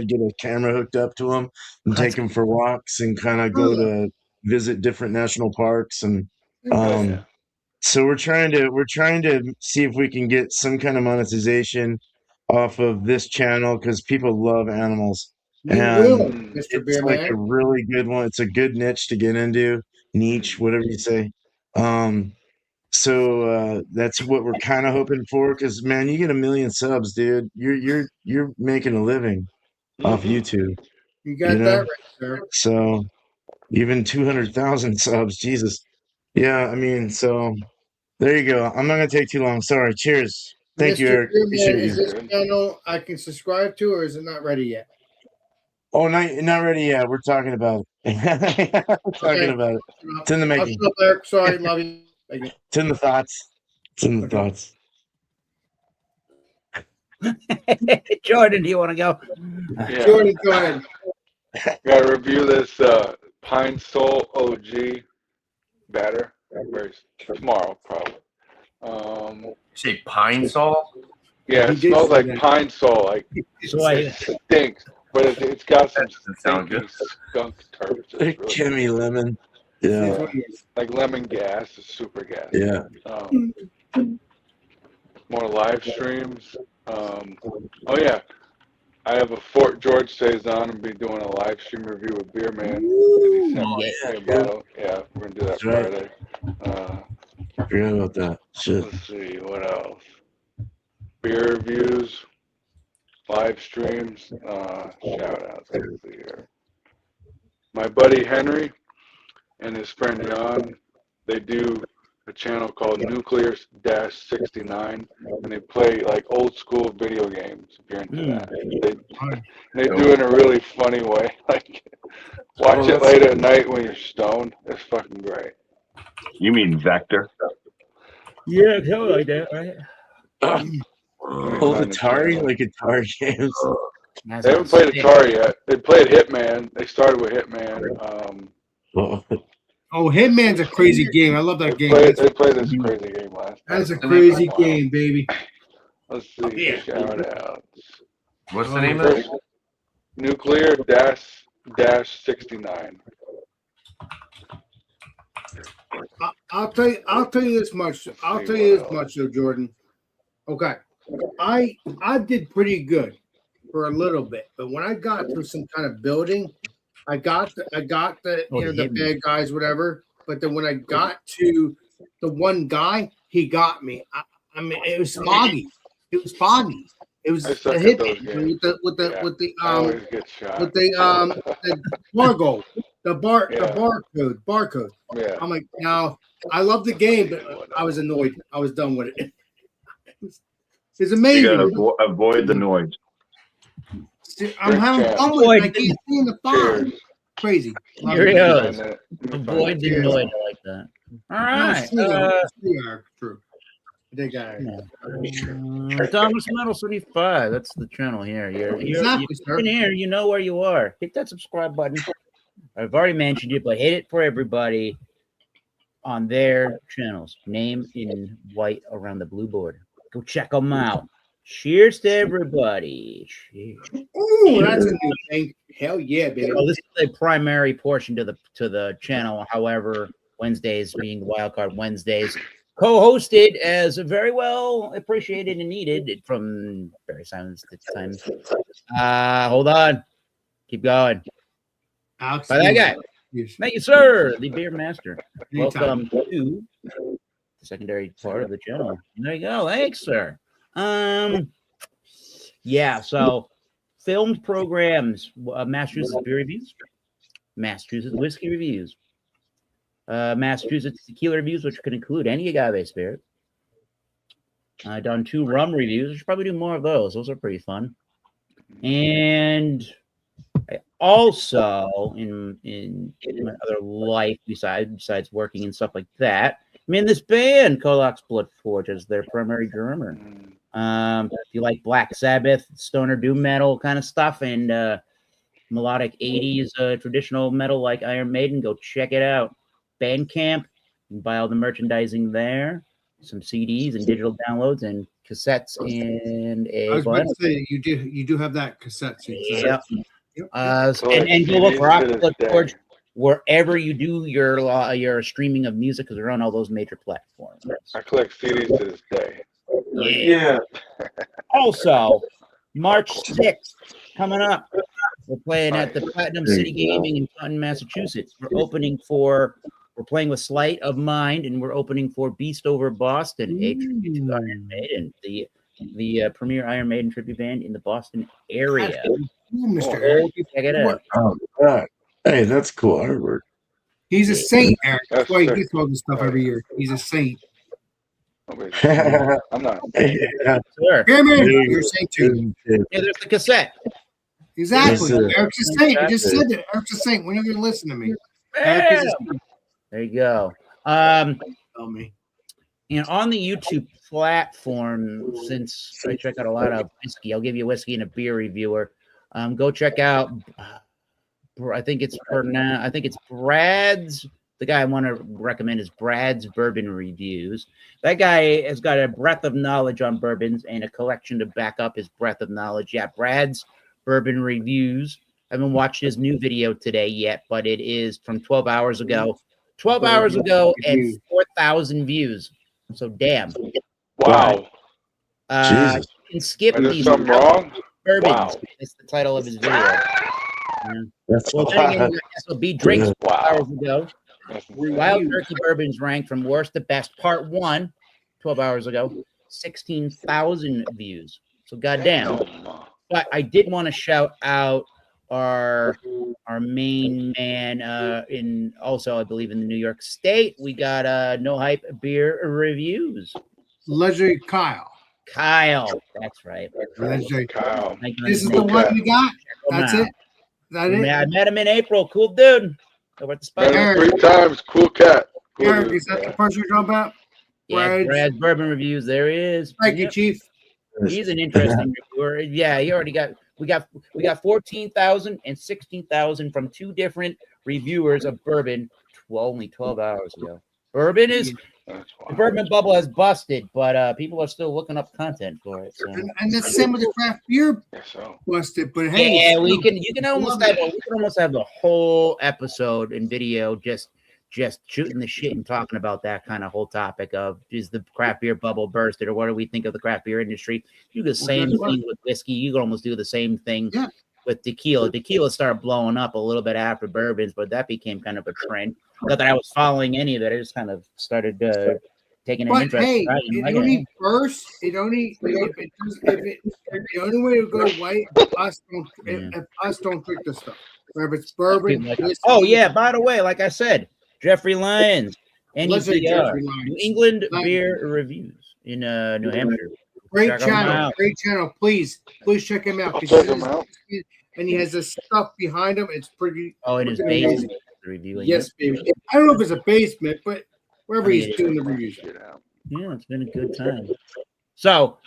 get a camera hooked up to him and That's take him for walks and kind of go to visit different national parks and so we're trying to see if we can get some kind of monetization off of this channel because people love animals. You And will, Mr. it's Beer like Man. a really good one. It's a good niche to get into, niche, whatever you say. So that's what we're kind of hoping for. Because man, you get 1 million subs, dude. You're making a living off YouTube. You got You know? that right, sir. So even 200,000 subs, Jesus. Yeah, I mean, so there you go. I'm not gonna take too long. Sorry. Cheers. Thank you, Mr. Eric. Beer Man, Appreciate is you. this channel I can subscribe to, or is it not ready yet? Oh, not ready yet. We're talking about it. We're talking about it. It's in the I'll making. stop, Eric. Sorry, love you. Thank you. It's in the thoughts. It's in the Okay. thoughts. Jordan, do you want to go? Yeah. Jordan, go ahead. Gotta review this Pine Sol OG batter. Tomorrow, probably. Say pine sol. Yeah, He it did smells say like that. pine sol. Like So I, it stinks, but it's got some Doesn't sound stinky good. skunk turds. It's really Kimmy Lemon. Here's Yeah. what he is. like lemon gas, it's super gas. Yeah. More live streams. Oh yeah, I have a Fort George Saison and be doing a live stream review with Beer Man. He sent me a bottle. Yeah, we're gonna do that That's right. Friday. Forgot about that. Shit. Let's see what else. Beer reviews, live streams, shout outs. Let's see here. My buddy Henry and his friend Jan, they do a channel called Nuclear-69, and they play like old school video games. If you're into that, they do it in a really funny way. Like watch it late at night when you're stoned. It's fucking great. You mean Vector? yeah, kind like that, right? Oh, Atari, like Atari games. They haven't played Atari yet. They played Hitman. They started with Hitman. Oh, Hitman's a crazy game. I love that game. They played this crazy game last That is a night. crazy game, baby. Let's see. Yeah. Shout outs. What's the name of it? Nuclear-69. I'll tell you this much. I'll tell you this much, though, Jordan. Okay, I did pretty good for a little bit, but when I got to some kind of building, I got the the bad guys, whatever. But then when I got to the one guy, he got me. I mean, it was foggy. It was foggy. It was I suck a at hit those games. with I the always get shot. with the barcode, the barcode. Yeah. I'm like, now I love the game, but I was annoyed. I was done with it. It's You amazing. gotta avoid the noise. I'm having fun with it. I can't see in the fog. Cheers. Crazy. Here he goes. Let me find Avoid it. the noise. I like that. All right. True. They got it. Thomas Metal 75. That's the channel here. You're Exactly, sir. in here. You know where you are. Hit that subscribe button. I've already mentioned it, but hit it for everybody on their channels. Name in white around the blue border. Go check them out. Cheers to everybody. Cheers. Ooh, that's a new thing. Hell yeah, baby. So this is the primary portion to the channel. However, Wednesdays being Wildcard Wednesdays, co-hosted as very well appreciated and needed from various times to times. Hold on. Keep going. Alex, By that guy. yes. Thank you, sir. The Beer Master. Anytime. Welcome to the secondary part of the channel. There you go. Thanks, sir. Yeah, so filmed programs, Massachusetts Beer Reviews, Massachusetts Whiskey Reviews, Massachusetts tequila reviews, which could include any agave spirit. I've done 2 rum reviews. I should probably do more of those. Those are pretty fun. And I also, in my other life, besides working and stuff like that, I'm in this band, Kolox Bloodforge, as their primary drummer. If you like Black Sabbath, stoner doom metal kind of stuff, and melodic 80s traditional metal like Iron Maiden, go check it out. Bandcamp, you can buy all the merchandising there, some CDs and digital downloads and cassettes and I a was about vinyl. to say you do have that cassette. So Yep. Yep. And go look for Bloodforge wherever you do your streaming of music, because they're on all those major platforms. I collect CDs to this day. Yeah. Also, March 6th coming up. We're playing at the Platinum City Gaming in Taunton, Massachusetts. We're playing with Sleight of Mind, and we're opening for Beast Over Boston, a tribute to Iron Maiden, the premier Iron Maiden tribute band in the Boston area. Mr. Eric. Check it out. Oh, God. Hey, that's cool artwork. He's a saint, Eric. That's That's why he sick. gets all this stuff every year. He's a saint. I'm not. Yeah. Sure. Yeah, man, you're a saint too. Yeah, there's the cassette. Exactly. Yes, sir. Eric's a saint. I just said that. Eric's a saint. When are you going to listen to me? Eric is a saint. There you go. Tell me. And on the YouTube platform, since I check out a lot of whiskey, I'll give you a whiskey and a beer reviewer. Go check out. I think it's Brad's. The guy I want to recommend is Brad's Bourbon Reviews. That guy has got a breadth of knowledge on bourbons and a collection to back up his breadth of knowledge. Yeah, Brad's Bourbon Reviews. I haven't watched his new video today yet, but it is from 12 hours ago. 12 hours ago and 4,000 views. So damn. Wow. Jesus. You can skip There's these something wrong. bourbons. Wow. It's the title of his video. Yeah. That's Well, then again, SOB drinks 12 Wow. hours ago. Wild Turkey Bourbons ranked from worst to best. Part 1, 12 hours ago, 16,000 views. So goddamn. But I did want to shout out our main man in also, I believe, in the New York State. We got No Hype Beer Reviews. Legendary Kyle. Kyle. That's right. Legendary. Kyle. This is the one we got. That's it. Is that it? I met him in April. Cool dude. Over at the spot. Met him 3 times. Cool cat. Cool Eric, dude, is that yeah. the person you're talking about? Yeah, Brad's Bourbon Reviews. There he is. Thank you, Yep. Chief. He's an interesting reviewer. Yeah, he already got. We got 14,000 and 16,000 from 2 different reviewers of bourbon. Only 12 hours ago. Bourbon is That's the wild. bourbon bubble has busted, but people are still looking up content for it. So. And the same with the craft beer Guess so. busted. But hey, Yeah, you can almost have the whole episode and video just shooting the shit and talking about that kind of whole topic of is the craft beer bubble bursted or what do we think of the craft beer industry? You do the same thing with whiskey. You can almost do the same thing with tequila. Tequila started blowing up a little bit after bourbons, but that became kind of a trend. Not that I was following any of it. I just kind of started taking an but interest. hey, Right? it only bursts. It only the only way to go white. If us don't drink this stuff. Whether it's bourbon. Whiskey, Oh yeah. By the way, like I said, Jeffrey Lyons, Legendary NEBR, Jeffrey Lyons. New England Beer Reviews in New Hampshire. Great Check 'em channel, out. great channel. Please check him out. I'll 'cause check he him has- out. And he has this stuff behind him. It's pretty. Oh, in his pretty basement, amazing. reviewing. Yes, baby. I don't know if it's a basement, but wherever Yeah. he's doing the reviews. Get out. Yeah, it's been a good time. So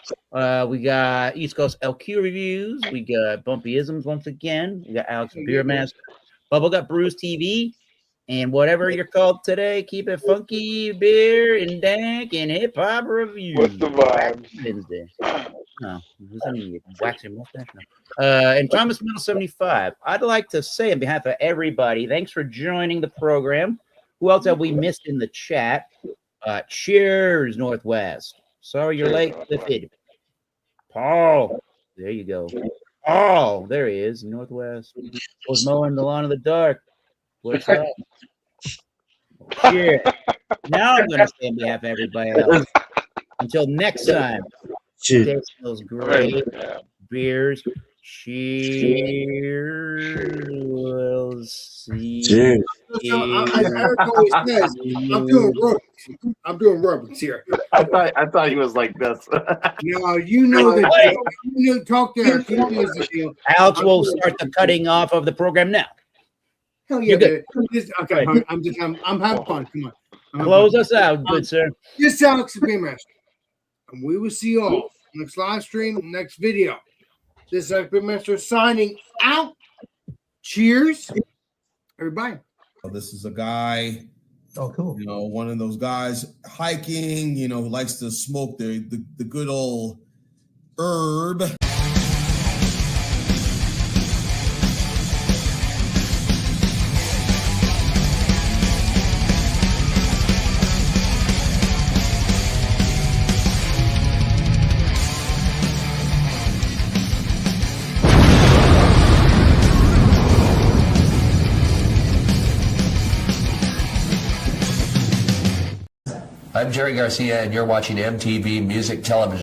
we got East Coast LQ reviews. We got Bumpyisms once again. We got Alex Beermaster. Bubble got Brews TV. And whatever you're called today, keep it funky, beer and dank and hip hop reviews. What's the vibes? Wednesday. No, who's on the waxing mustache? No. And Thomas Middle 75. I'd like to say on behalf of everybody, thanks for joining the program. Who else have we missed in the chat? Cheers, Northwest. Sorry you're late, Clifford. Paul. There you go. Oh, there he is, Northwest. Was mowing the lawn in the dark. What's up? Cheers. Now I'm going to say on behalf of everybody else. Until next time, taste those great beers. Cheers. We'll see. Cheers. As Eric always says, I'm doing aerobics. I'm doing aerobics here. I thought he was like this. Now you know the deal. You know, talk to Eric. He knows the deal. Alex will start the cutting off of the program now. Hell yeah, You're good. baby. Okay, I'm having fun. Come on. I'm having Close fun. us out, good sir. This is Alex the Game Master. And we will see you all next live stream, next video. This is Alex the Game Master signing out. Cheers. Everybody. This is a guy, you know, one of those guys hiking, you know, who likes to smoke the good old herb. I'm Jerry Garcia, and you're watching MTV Music Television.